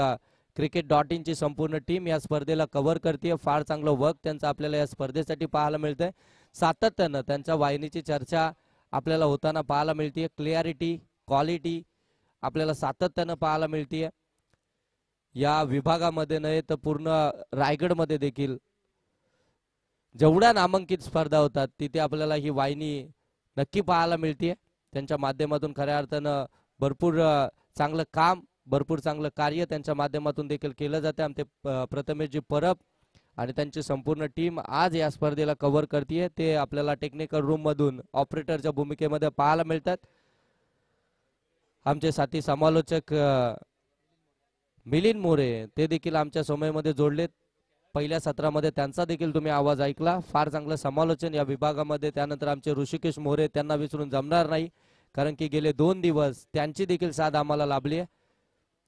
cricket.in ची संपूर्ण टीम या स्पर्धेला कव्हर करते. फार चांगलं वर्क त्यांचं आपल्याला या स्पर्धेसाठी पाहायला मिळतंय. सातत्यानं त्यांच्या वाहिनीची चर्चा आपल्याला होताना पाहायला मिळते. क्लिअरिटी, क्वालिटी आपल्याला सातत्यानं पाहायला मिळते. या विभागामध्ये नव्हे तर पूर्ण रायगडमध्ये देखील जेवढ्या नामांकित स्पर्धा होतात तिथे आपल्याला ही वाहिनी नक्की पाहायला मिळते. त्यांच्या माध्यमातून खऱ्या अर्थानं भरपूर चांगलं काम, भरपूर चांगलं कार्य त्यांच्या माध्यमातून देखील केलं जाते. आमचे प्रथमेशजी परब आणि त्यांची संपूर्ण टीम आज या स्पर्धेला कव्हर करते. ते आपल्याला टेक्निकल रूम मधून ऑपरेटरच्या भूमिकेमध्ये पाहायला मिळतात. आमचे साथी समालोचक मिलिंद मोरे ते देखील आमच्या समयमध्ये जोडलेत. पहिल्या सत्रामध्ये त्यांचा देखील तुम्ही आवाज ऐकला. फार चांगलं समालोचन या विभागामध्ये. त्यानंतर आमचे ऋषिकेश मोरे, त्यांना विसरून जमणार नाही कारण की गेले 2 दिवस त्यांची देखील साथ आम्हाला लाभली आहे.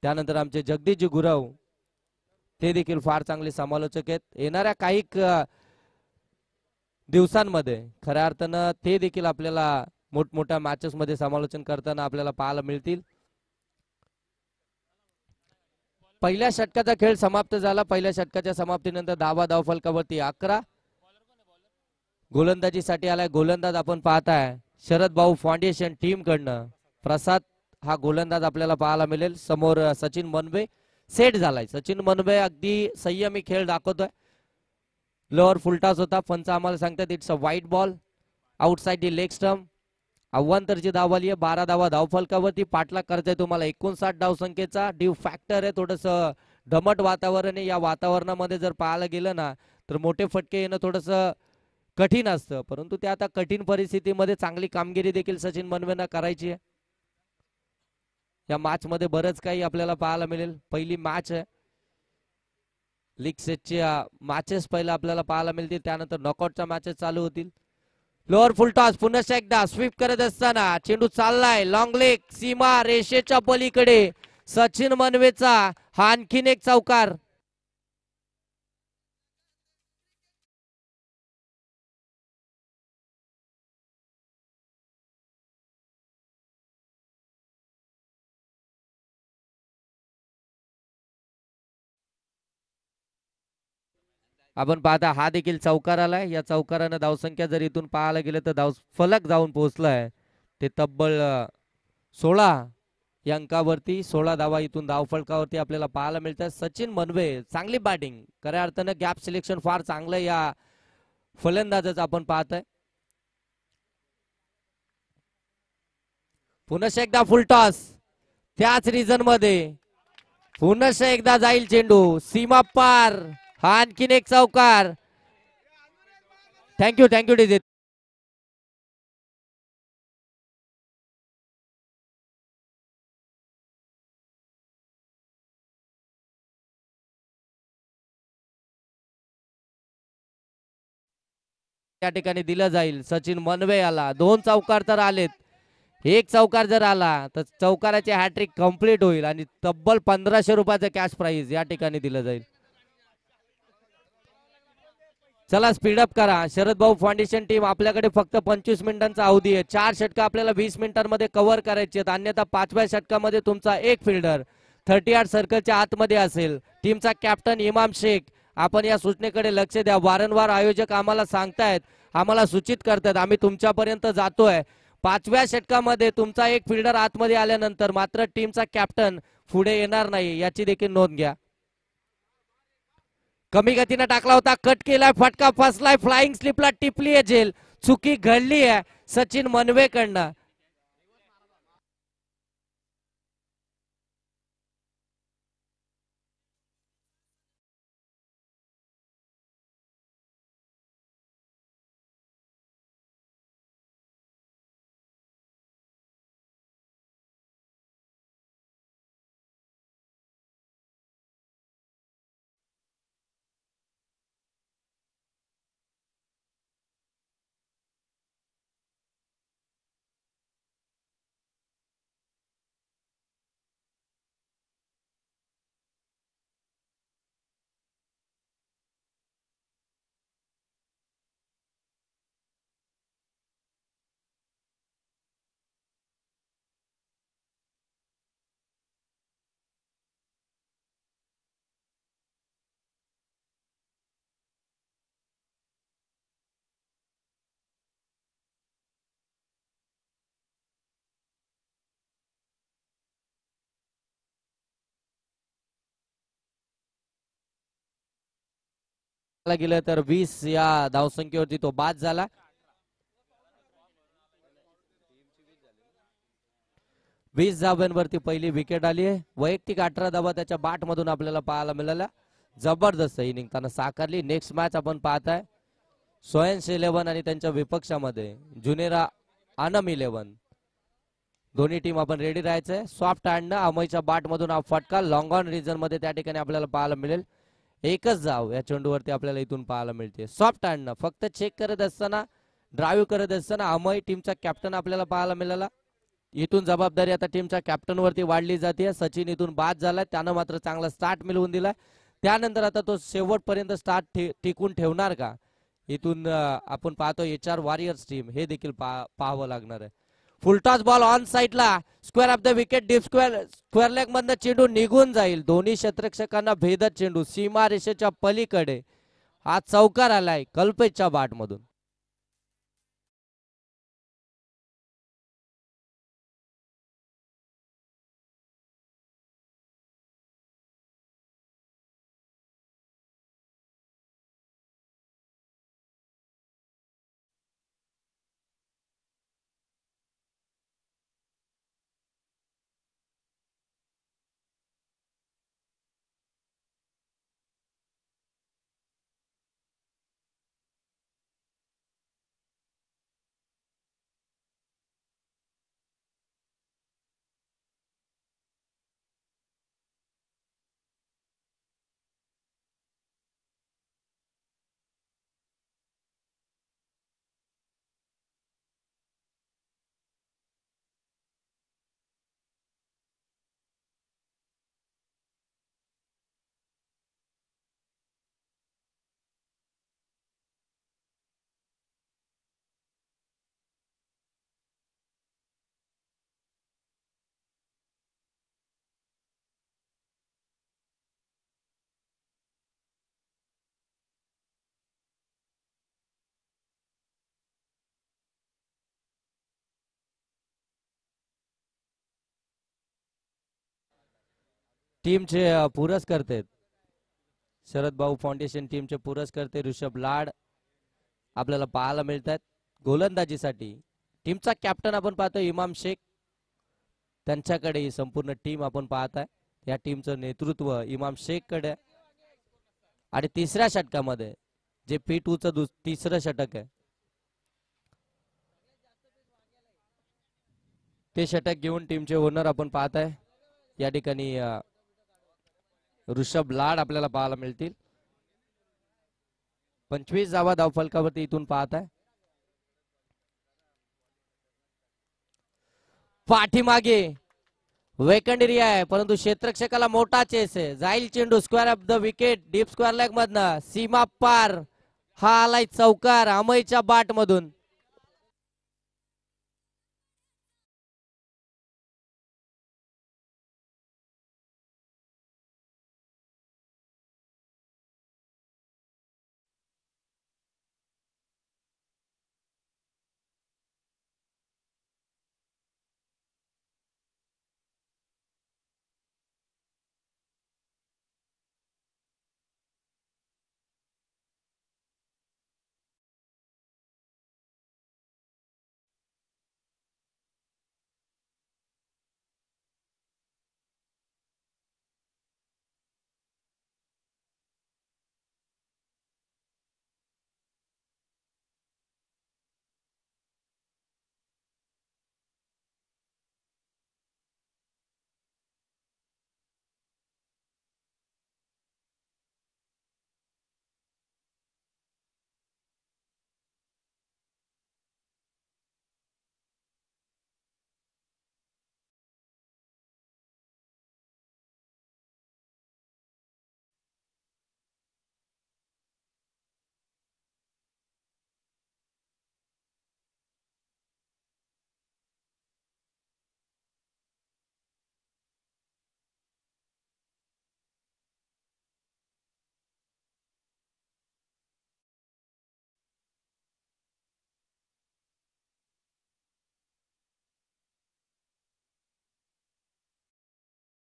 त्यानंतर आमचे जगदीशजी गुरव ते देखील फार चांगले समालोचक आहेत. येणाऱ्या काही दिवसांमध्ये खऱ्या अर्थानं ते देखील आपल्याला मोठमोठ्या मॅचेस मध्ये समालोचन करताना आपल्याला पाहायला मिळतील. पहिल्या षटकाचा खेळ समाप्त झाला. पहिल्या षटकाच्या समाप्तीनंतर धावफलकावरती 11. गोलंदाजीसाठी आलाय गोलंदाज आपण पाहताय शरद भाऊ फाउंडेशन टीम कडनं प्रसाद हा गोलंदाज आपल्याला पाहायला मिळेल. समोर सचिन मनवे सेट झालाय. सचिन मनवे अगदी संयमी खेळ दाखवतोय. लोअर फुलटॉस होता. पंच आम्हाला सांगतात it's a wide ball outside the leg stump. अव्वंतरची धाव आली आहे. 12 धावा धावफलकावरती. पाठलाग करताय तुम्हाला 59 धाव संख्येचा. ड्यू फॅक्टर आहे. थोडस दमट वातावरण आहे. या वातावरणामध्ये जर पाहायला गेलं ना तर मोठे फटके येणं थोडस कठीण असतं. परंतु ते आता कठीण परिस्थितीमध्ये चांगली कामगिरी देखील सचिन मनवेंना करायची आहे. या मॅच मध्ये बरंच काही आपल्याला पाहायला मिळेल. पहिली मॅच आहे. लीग सेटची मॅचेस पहिला आपल्याला पाहायला मिळतील. त्यानंतर नॉकआउटच्या मॅचेस चालू होतील. लोअर फुल टॉस पुन्हा एकदा स्वीप करत असताना चेंडू चाललाय लॉंग लेग सीमा रेषेच्या पलीकडे. सचिन मनवेचा हा आणखीन एक चौकार. आपण पाहता हा देखील चौकार आलाय. या चौकारानं धावसंख्या जर इथून पाहायला गेलं तर धाव फलक जाऊन पोहोचलाय. ते तब्बल 16 या अंकावरती. 16 धावा इथून धावफलकावरती आपल्याला पाहायला मिळतात. सचिन मनवे चांगली बॅटिंग. खऱ्या अर्थानं गॅप सिलेक्शन फार चांगलं या फलंदाजाचं आपण पाहतोय. पुन्हा एकदा फुल टॉस त्याच रिजन मध्ये. पुन्हा एकदा जाईल चेंडू सीमा पार. हा आणखीन एक चौकार. Thank you DJ. त्या ठिकाणी दिलं जाईल. सचिन मनवे आला. 2 चौकार तर आलेत. एक चौकार जर आला तर चौकाराची हॅट्रिक कंप्लीट होईल आणि तब्बल 1500 रुपयाचं कॅश प्राइज या ठिकाणी दिलं जाईल. चला स्पीडअप करा. शरद भाऊ फाउंडेशन टीम आपल्याकडे फक्त 25 मिनिटांचा अवधी आहे. 4 षटका आपल्याला 20 मिनिटांमध्ये कव्हर करायचे आहेत. अन्यथा 5व्या षटकामध्ये तुमचा एक फिल्डर 38 सर्कलच्या आतमध्ये असेल. टीमचा कॅप्टन इमाम शेख आपण या सूचनेकडे लक्ष द्या. वारंवार आयोजक आम्हाला सांगतायत, आम्हाला सूचित करतात, आम्ही तुमच्यापर्यंत जातोय. 5व्या षटकामध्ये तुमचा एक फिल्डर आतमध्ये आल्यानंतर मात्र टीमचा कॅप्टन पुढे येणार नाही याची देखील नोंद घ्या. कमी गतीने टाकला होता. कट केलाय. फटका फसलाय. फ्लाइंग स्लिपला टिपली आहे झेल. चुकी घडली आहे सचिन मनवे कडनं. गेलं तर 20 या धावसंख्येवरती तो बाद झाला. 20 धाब्यांवरती पहिली विकेट आली आहे. वैयक्तिक 18 धाबा त्याच्या बाट मधून आपल्याला पाहायला मिळाल्या. जबरदस्त इनिंग त्यानं साकारली. नेक्स्ट मॅच आपण पाहताय सोयन्स 11 आणि त्यांच्या विपक्षामध्ये जुनेरा आनम 11. दोन्ही टीम आपण रेडी राहायचंय. सॉफ्ट हँड अमयच्या बाट मधून हा फटका लॉंग ऑन रिजन मध्ये त्या ठिकाणी आपल्याला पाहायला मिळेल. एकच धाव या चेंडूवरती आपल्याला इथून पाहायला मिळते. सॉफ्ट हँड फक्त चेक करत असताना ड्राईव्ह करत असताना अमय टीमचा कॅप्टन आपल्याला पाहायला मिळाला. इथून जबाबदारी आता टीमच्या कॅप्टन वरती वाढली जाते. सचिन इथून बाद झालाय. त्यानं मात्र चांगला स्टार्ट मिळवून दिलाय. त्यानंतर आता तो शेवटपर्यंत स्टार्ट टिकून ठेवणार का इथून आपण पाहतो HR वॉरियर्स टीम हे देखील पाहावं लागणार आहे. फुलटॉस बॉल ऑन साइडला square of the wicket deep square leg मधनं चेंडू निघून जाईल. दोन्ही क्षेत्ररक्षकांना भेदत चेंडू सीमा रेषेच्या पलीकडे हा चौकार आलाय कल्पेशच्या बाट मधून. टीमचे पुरस्कर्ते शरद भाऊ फाउंडेशन टीमचे पुरस्कर्ते ऋषभ लाड आपल्याला पाहायला मिळतात. गोलंदाजीसाठी टीमचा कॅप्टन आपण पाहतो इमाम शेख. त्यांच्याकडे ही संपूर्ण टीम आपण पाहताय. या टीमचं नेतृत्व इमाम शेख कडे. आणि तिसऱ्या षटकामध्ये जे P2चं तिसरं षटक आहे ते षटक घेऊन टीमचे ओनर आपण पाहताय. या ठिकाणी ऋषभ लाड आपल्याला पाहायला मिळतील. 25 धावा धावफलकावरती इथून पाहताय. पाठीमागे वेकंड एरिया आहे परंतु क्षेत्ररक्षकाला मोठा चेस आहे. जाईल चेंडू square of the wicket deep square leg मधनं सीमा पार. हा आलाय चौकार अमयच्या बाट मधून.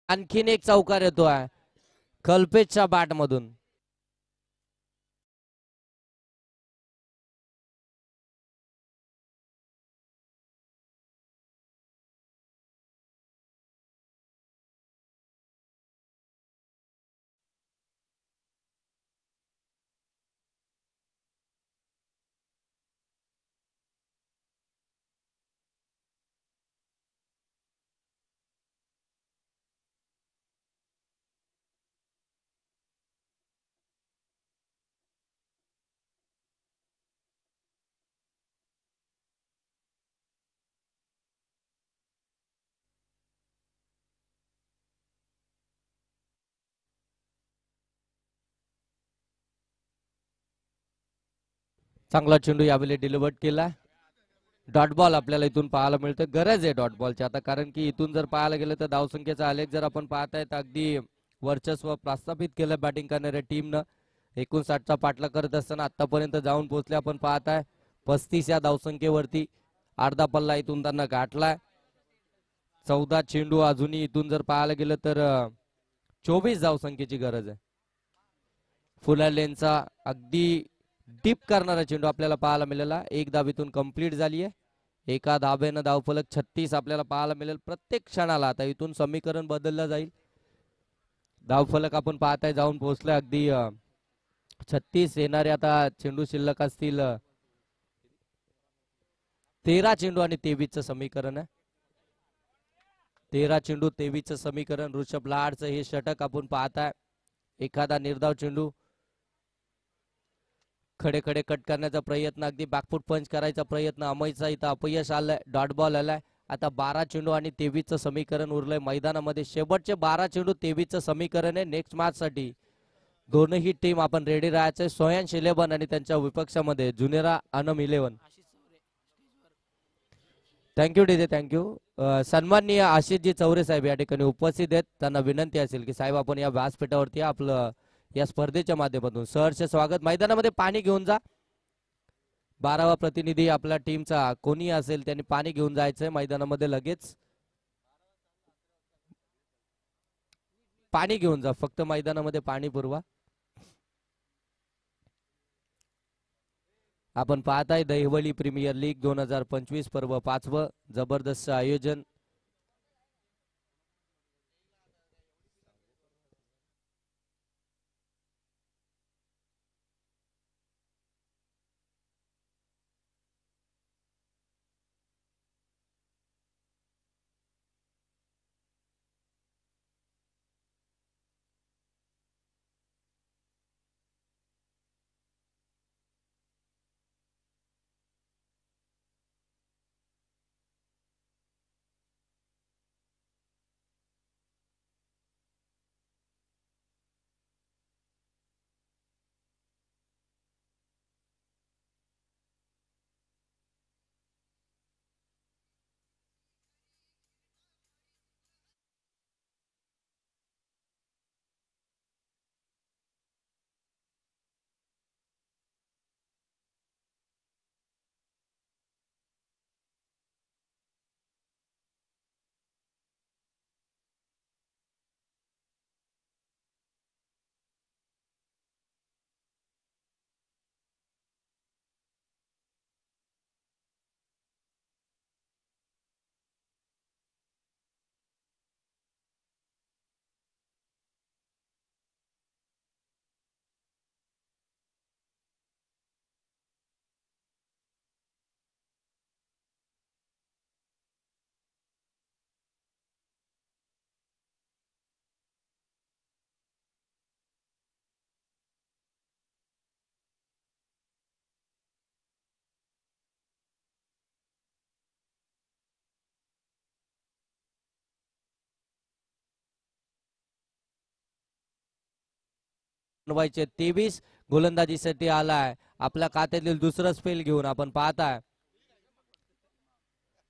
आणखीन एक चौकार येतोय कल्पेशच्या बाट मधून. चांगला चेंडू यावेळी डिलिव्हर्ड केला. डॉट बॉल आपल्याला इथून पाहायला मिळतं. गरज आहे डॉट बॉलची आता, कारण की इथून जर पाहायला गेलं तर धावसंख्येचा आलेख जर आपण पाहताय तर अगदी वर्चस्व प्रस्थापित केलं बॅटिंग करणाऱ्या टीमनं. 59चा पाठलाग करत असताना आतापर्यंत जाऊन पोहोचले आपण पाहताय 35 या धावसंख्येवरती. अर्धा पल्ला इथून त्यांना गाठलाय. 14 चेंडू अजूनही इथून जर पाहायला गेलं तर 24 धावसंख्येची गरज आहे. फुल लेनचा अगदी डीप करणारा चेंडू आपल्याला पाहायला मिळाला. एक धाव इथून कंप्लीट झाली आहे. एका धाब्यानं धावफलक 36 आपल्याला पाहायला मिळेल प्रत्येक क्षणाला. आता इथून समीकरण बदललं जाईल. धावफलक आपण पाहताय जाऊन पोहोचलाय अगदी 36. येणारे आता चेंडू शिल्लक असतील 13 चेंडू आणि 23चं समीकरण आहे. 13 चेंडू 23चं समीकरण. ऋषभ लाडचं हे षटक आपण पाहताय. एखादा निर्धाव चेंडू खडे खडे कट करण्याचा प्रयत्न, अगदी बॅकफुट पंच करायचा प्रयत्न, अमयचा इथं अपयश आलंय. डॉट बॉल आलाय. आता 12 चेंडू आणि 23चं समीकरण उरलंय मैदानामध्ये. शेवटचे 12 चेंडू 23चं समीकरण आहे. नेक्स्ट मॅच साठी दोनही टीम आपण रेडी राहायचंय. सोयांश 11 आणि त्यांच्या विपक्षामध्ये जुनेरा अनम 11. Thank you DJ, thank you. सन्माननीय आशिषजी चौरे साहेब या ठिकाणी उपस्थित आहेत. त्यांना विनंती असेल की साहेब आपण या व्यासपीठावरती आपलं या स्पर्धेच्या माध्यमातून सहर्ष स्वागत. मैदानामध्ये पाणी घेऊन जा. 12वा प्रतिनिधी आपल्या टीमचा कोणी असेल त्यांनी पाणी घेऊन जायचंय मैदानामध्ये. लगेच पाणी घेऊन जा, फक्त मैदानामध्ये पाणी पुरवा. आपण पाहताय दहिवली प्रीमियर लीग 2025 पर्व 5वं जबरदस्त आयोजन. बनवायचे 23 गोलंदाजीसाठी आलाय. आपल्या खात्यातील दुसरं स्पेल घेऊन आपण पाहताय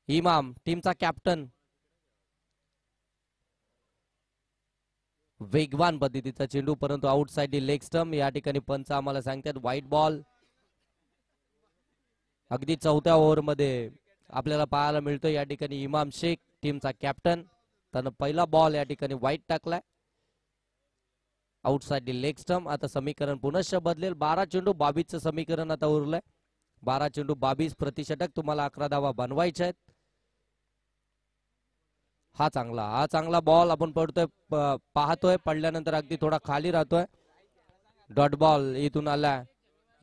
इमाम टीमचा कॅप्टन. वेगवान पद्धतीचा चेंडू परंतु आउटसाइड लेग स्टंप. या ठिकाणी पंच आम्हाला सांगतात व्हाईट बॉल. अगदी 4थ्या ओव्हरमध्ये आपल्याला पाहायला मिळतो या ठिकाणी इमाम शेख टीमचा कॅप्टन. त्यानं पहिला बॉल या ठिकाणी व्हाईट टाकलाय. Outside leg stump. आता समीकरण पुनश्च बदलेल. 12 चेंडू 22चं समीकरण आता उरलंय. 12 चेंडू 22 प्रतिषटक. तुम्हाला 11 धावा बनवायच्या आहेत. हा चांगला बॉल आपण पडतोय पाहतोय. पडल्यानंतर अगदी थोडा खाली राहतोय. डॉट बॉल इथून आला.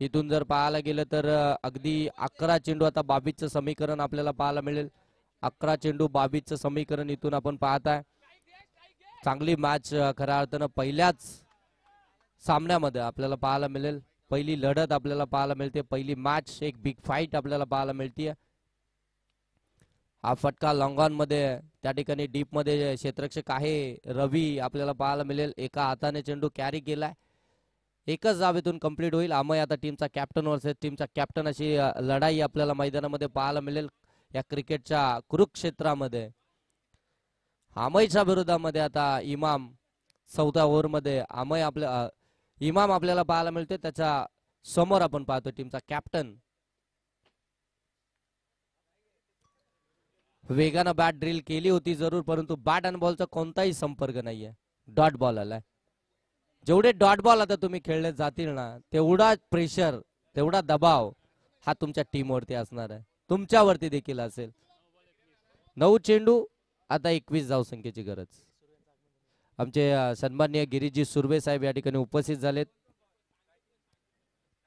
इथून जर पाहायला गेलं तर अगदी 11 चेंडू आता 22चं समीकरण आपल्याला पाहायला मिळेल. 11 चेंडू 22चं समीकरण इथून आपण पाहताय. चांगली मॅच खऱ्या अर्थानं पहिल्याच सामन्यामध्ये आपल्याला पाहायला मिळेल. पहिली लढत आपल्याला पाहायला मिळते. पहिली मॅच, एक बिग फाईट आपल्याला पाहायला मिळते. हा फटका लॉंग ऑन मध्ये त्या ठिकाणी डीप मध्ये क्षेत्ररक्षक आहे रवी आपल्याला पाहायला मिळेल. एका हाताने चेंडू कॅरी केलाय. एकच धावेतून कंप्लीट होईल. अमय आता टीमचा कॅप्टन वर्सेस टीमचा कॅप्टन अशी लढाई आपल्याला मैदानामध्ये पाहायला मिळेल या क्रिकेटच्या कुरुक्षेत्रामध्ये. अमयच्या विरोधामध्ये आता इमाम. चौथ्या ओव्हर मध्ये अमय आपल्या इमाम आपल्याला पाहायला मिळते. त्याच्या समोर आपण पाहतो टीमचा कॅप्टन. वेगानं बॅट ड्रिल केली होती जरूर, परंतु बॅट आणि बॉलचा कोणताही संपर्क नाहीये. डॉट बॉल आलाय. जेवढे डॉट बॉल आता तुम्ही खेळले जातील ना, तेवढा प्रेशर, तेवढा दबाव हा तुमच्या टीमवरती असणार आहे, तुमच्यावरती देखील असेल. 9 चेंडू, आता 21 धावसंख्येची गरज. आमचे सन्माननीय गिरीजी सुर्वे साहेब या ठिकाणी उपस्थित झालेत.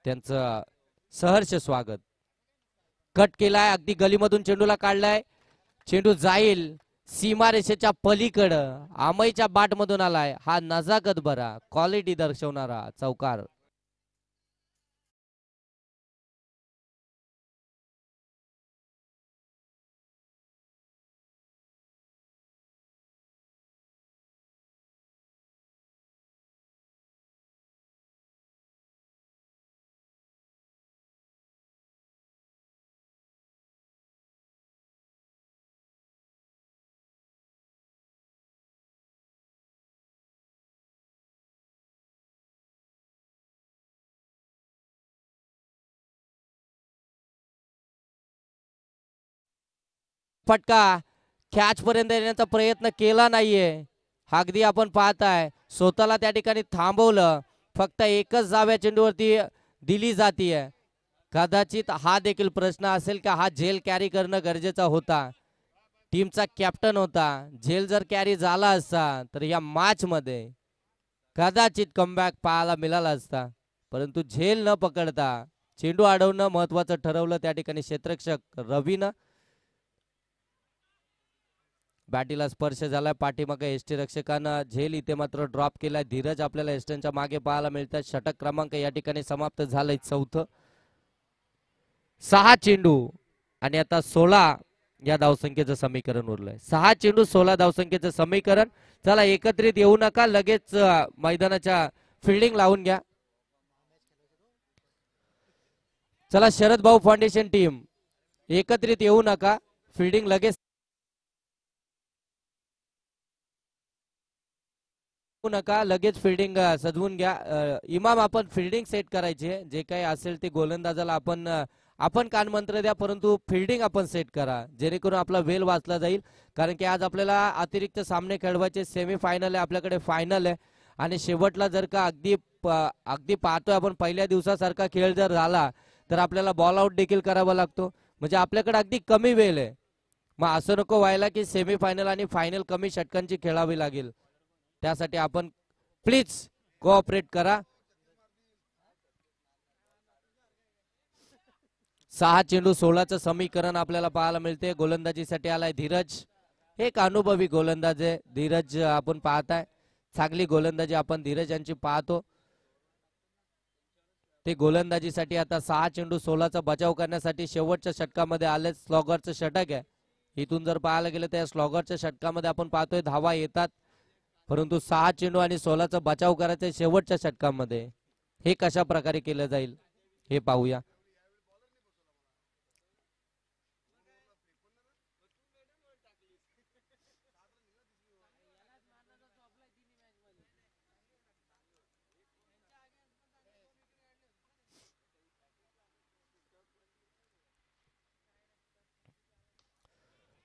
त्यांचं सहर्ष स्वागत. कट केलाय, अगदी गलीमधून चेंडूला काढलाय. चेंडू जाईल सीमारेषेच्या पलीकडं. आमयच्या बाट मधून आलाय. हा नजाकत भरा, क्वालिटी दर्शवणारा चौकार. फटका कॅच पर्यंत येण्याचा प्रयत्न केला नाहीये. अगदी आपण पाहताय स्वतःला त्या ठिकाणी थांबवलं. फक्त एकच जाव्या चेंडूवरती दिली जातीये. कदाचित हा देखील प्रश्न असेल का हा झेल कॅरी करणं गरजेचा होता. टीमचा कॅप्टन होता. झेल जर कॅरी झाला असता तर या मॅच मध्ये कदाचित कमबॅक पाहायला मिळाला असता, परंतु झेल न पकडता चेंडू अडवणं महत्वाचं ठरवलं त्या ठिकाणी क्षेत्ररक्षक रवीनं. बॅटीला स्पर्श झालाय. पाठीमागे एसटी रक्षकानं झेल इथे मात्र ड्रॉप केलाय. धीरज आपल्याला एस्टनच्या मागे पाहायला मिळतात. षटक क्रमांक या ठिकाणी समाप्त झालंय. चौथं. 6 चेंडू आणि आता 16 या धावसंख्येचं समीकरण उरलंय. 6 चेंडू 16 धावसंख्येचं समीकरण. चला एकत्रित येऊ नका, लगेच मैदानाच्या फिल्डिंग लावून घ्या. चला शरद भाऊ फाउंडेशन टीम एकत्रित येऊ नका, फिल्डिंग लगेच नका, लगेच फिल्डिंग सजवून घ्या. इमाम आपण फिल्डिंग सेट करायची आहे. जे काही असेल ते गोलंदाजाला आपण कानमंत्र द्या, परंतु फिल्डिंग आपण सेट करा जेणेकरून आपला वेळ वाचला जाईल. कारण की आज आपल्याला अतिरिक्त सामने खेळवायचे. सेमी फायनल आहे आपल्याकडे, फायनल आहे. आणि शेवटला जर का अगदी पाहतोय आपण पहिल्या दिवसासारखा खेळ जर झाला तर आपल्याला बॉल आउट देखील करावा लागतो. म्हणजे आपल्याकडे अगदी कमी वेळ आहे. मग असं नको व्हायला की सेमी फायनल आणि फायनल कमी षटकांची खेळावी लागेल. त्यासाठी आपण प्लीज कोऑपरेट करा. 6 चेंडू 16चं समीकरण आपल्याला पाहायला मिळते. गोलंदाजीसाठी आलाय धीरज. एक अनुभवी गोलंदाज आहे धीरज. आपण पाहताय चांगली गोलंदाजी आपण धीरज यांची पाहतो. ते गोलंदाजीसाठी आता 6 चेंडू 16चा बचाव करण्यासाठी शेवटच्या षटकामध्ये आले. स्लॉगरचं षटक आहे. इथून जर पाहायला गेलं तर या स्लॉगरच्या षटकामध्ये आपण पाहतोय धावा येतात, परंतु 6 चेंडू आणि 16चा बचाव करायचा शेवटच्या षटकामध्ये. हे कशा प्रकारे केलं जाईल हे पाहूया.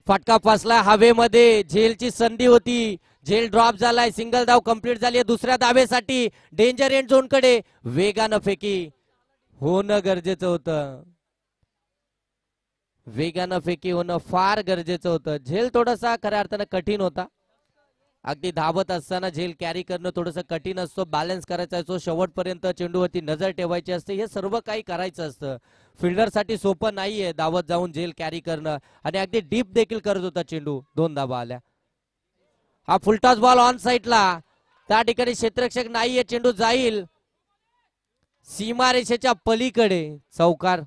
फटका फसला हवेमध्ये. झेलची संधी होती, झेल ड्रॉप झालाय. सिंगल धाव कंप्लीट झाली. दुसऱ्या धावेसाठी डेंजर एंड झोन कडे वेगानं फेकी होणं गरजेचं होतं. वेगानं फेकी होणं फार गरजेचं होतं. झेल थोडासा खऱ्या अर्थानं कठीण होता. अगदी धावत असताना झेल कॅरी करणं थोडंसं कठीण असतो. बॅलन्स करायचा असतो, शेवटपर्यंत चेंडूवरती नजर ठेवायची असते. हे सर्व काही करायचं असतं. फिल्डरसाठी सोपं नाहीये धावत जाऊन झेल कॅरी करणं. आणि अगदी डीप देखील करत होता चेंडू. 2 धावा आल्या. हा फुलटॉस बॉल ऑन साइडला. त्या ठिकाणी क्षेत्ररक्षक नाहीये. चेंडू जाईल सीमारेषेच्या पलीकडे. चौकार.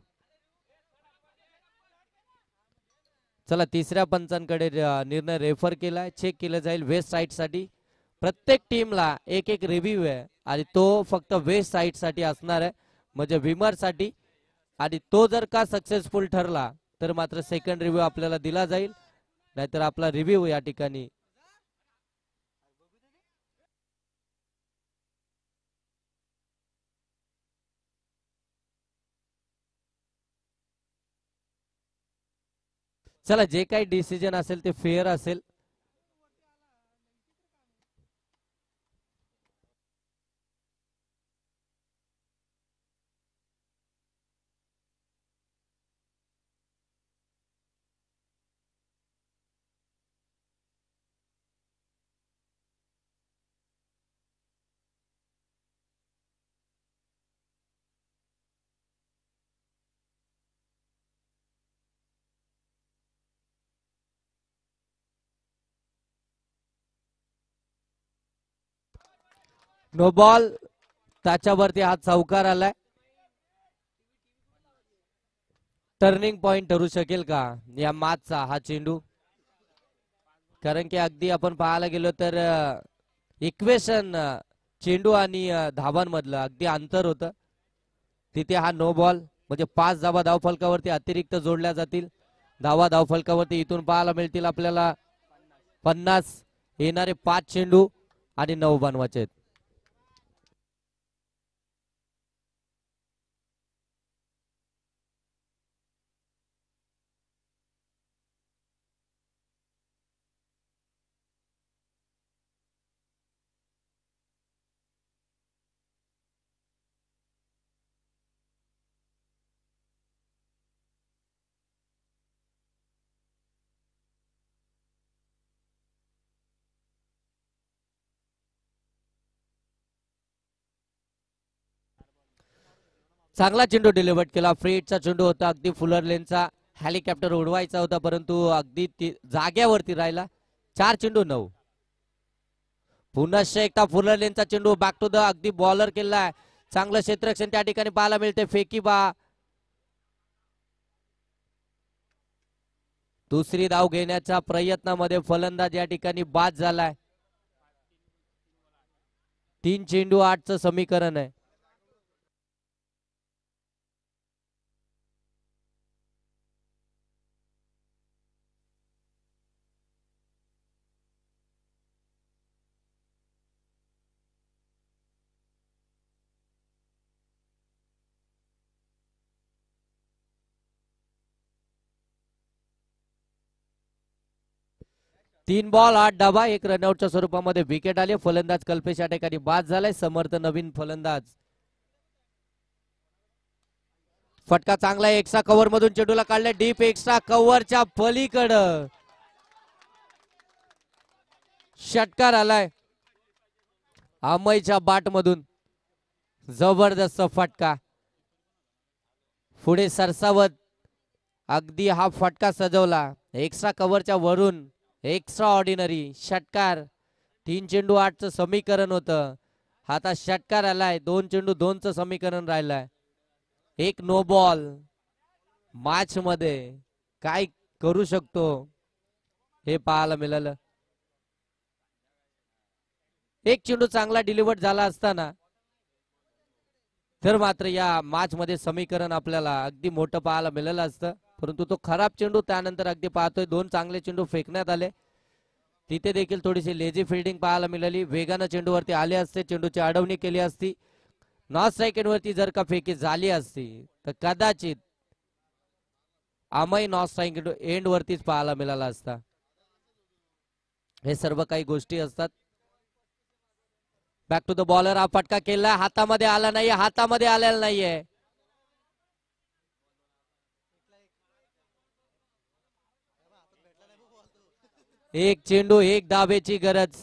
चला तिसऱ्या पंचांकडे निर्णय रेफर केलाय. चेक केलं जाईल वेस्ट साइड साठी. प्रत्येक टीमला एक एक रिव्ह्यू आहे आणि तो फक्त वेस्ट साइड साठी असणार आहे, म्हणजे विमर साठी. आणि तो जर का सक्सेसफुल ठरला तर मात्र सेकंड रिव्ह्यू आपल्याला दिला जाईल, नाहीतर आपला रिव्ह्यू या ठिकाणी चला जे काही डिसिजन असेल ते फेअर असेल. नो बॉल, त्याच्यावरती हा चौकार आलाय. टर्निंग पॉइंट ठरू शकेल का या मॅचचा हा चेंडू? कारण की अगदी आपण पाहायला गेलो तर इक्वेशन चेंडू आणि धावांमधलं अगदी अंतर होतं. तिथे हा नो बॉल, म्हणजे 5 धावा धावफलकावरती अतिरिक्त जोडल्या जातील. धावा धावफलकावरती इथून पाहायला मिळतील आपल्याला 50. येणारे 5 चेंडू आणि 9 बनवायचे आहेत. चांगला चेंडू डिलिव्हर केला. फ्रीटचा चेंडू होता, अगदी फुलर लेनचा हेलिकॉप्टर उडवायचा होता, परंतु अगदी जाग्यावरती राहिला. 4 चेंडू 9. पुन्हा एकदा फुलर लेनचा चेंडू बॅक टू द अगदी बॉलर केलाय. चांगलं क्षेत्ररक्षण त्या ठिकाणी पाहायला मिळते. फेकी बा, दुसरी धाव घेण्याच्या प्रयत्नामध्ये फलंदाज या ठिकाणी बाद झालाय. 3 चेंडू 8चं समीकरण आहे. तीन बॉल 8 धावा, 1 रनआउटच्या स्वरूपामध्ये विकेट आली. फलंदाज कल्पेश या ठिकाणी बाद झालाय. समर्थ नवीन फलंदाज. फटका चांगला आहे. एक्स्ट्रा कव्हर मधून चेंडूला काढलाय. डीप एक्स्ट्रा कव्हरच्या पलीकडं षटकार आलाय अमयच्या बाट मधून. जबरदस्त फटका. पुढे सरसावत अगदी हा फटका सजवला. एक्स्ट्रा कव्हरच्या वरून एक्स्ट्रा ऑर्डिनरी षटकार. 3 चेंडू 8चं समीकरण होतं. आता षटकार आलाय. 2 चेंडू 2चं समीकरण राहिलंय. एक नो बॉल. मॅच मध्ये काय करू शकतो हे पाहायला मिळालं. एक चेंडू चांगला डिलिव्हर झाला असताना तर मात्र या मॅच मध्ये समीकरण आपल्याला अगदी मोठं पाहायला मिळालं असतं, परंतु तो खराब चेंडू त्यानंतर अगदी पाहतोय 2 चांगले चेंडू फेकण्यात आले. तिथे देखील थोडीशी लेझी फिल्डिंग पाहायला मिळाली. वेगानं चेंडूवरती आले असते, चेंडूची अडवणी केली असती, नॉन स्ट्राईक वरती जर का फेकी झाली असती तर कदाचित अमय नॉन स्ट्राईक एंड वरतीच पाहायला मिळाला असता. हे सर्व काही गोष्टी असतात. Back to the bowler. हा फटका केला, हातामध्ये आला नाही, हातामध्ये आलेला नाहीये. एक चेंडू 1 धावेची गरज.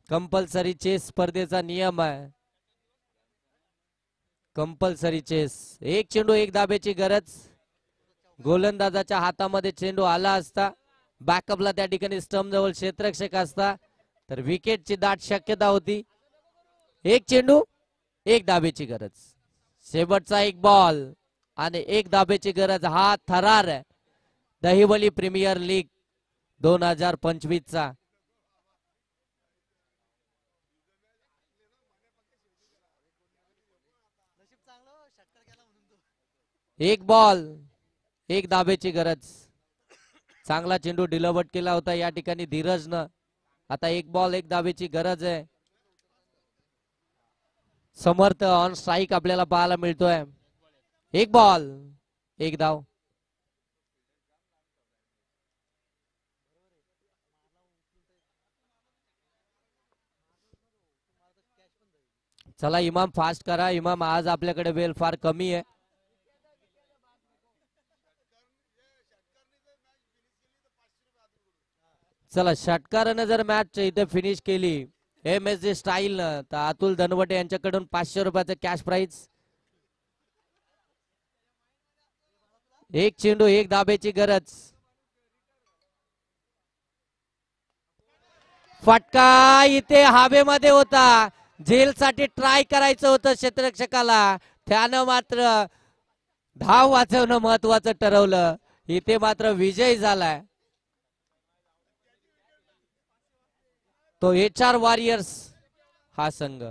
कंपल्सरी चेस स्पर्धेचा नियम आहे. Compulsory chess. 1 चेंडू 1 धावेची गरज. गोलंदाजाच्या हातामध्ये चेंडू आला असता, बॅकअपला त्या ठिकाणी स्टंप जवळ क्षेत्ररक्षक असता तर विकेटची दाट शक्यता होती. 1 चेंडू 1 धावेची गरज. शेवटचा 1 बॉल आणि 1 धावेची गरज. हा थरार आहे दहिवली प्रीमियर लीग 2025 चा. एक बॉल एक धाब्याची गरज. चांगला चेंडू डिलवर्ट केला होता या ठिकाणी धीरजनं. आता एक बॉल एक धाब्याची गरज आहे. समर्थ ऑन स्ट्राईक आपल्याला पाहायला मिळतोय. एक बॉल एक धाव. चला इमाम फास्ट करा. इमाम आज आपल्याकडे वेळ फार कमी आहे. चला षटकाराने जर मॅच इथे फिनिश केली MSG स्टाईल न तर अतुल धनवटे यांच्याकडून 500 रुपयाचं कॅश प्राइज. एक चेंडू एक धाब्याची गरज. फटका इथे हवेमध्ये होता. झेलसाठी ट्राय करायचं होतं क्षेत्ररक्षकाला. त्यानं मात्र धाव वाचवणं महत्वाचं ठरवलं. इथे मात्र विजय झालाय तो HR वॉरियर्स हा संघ.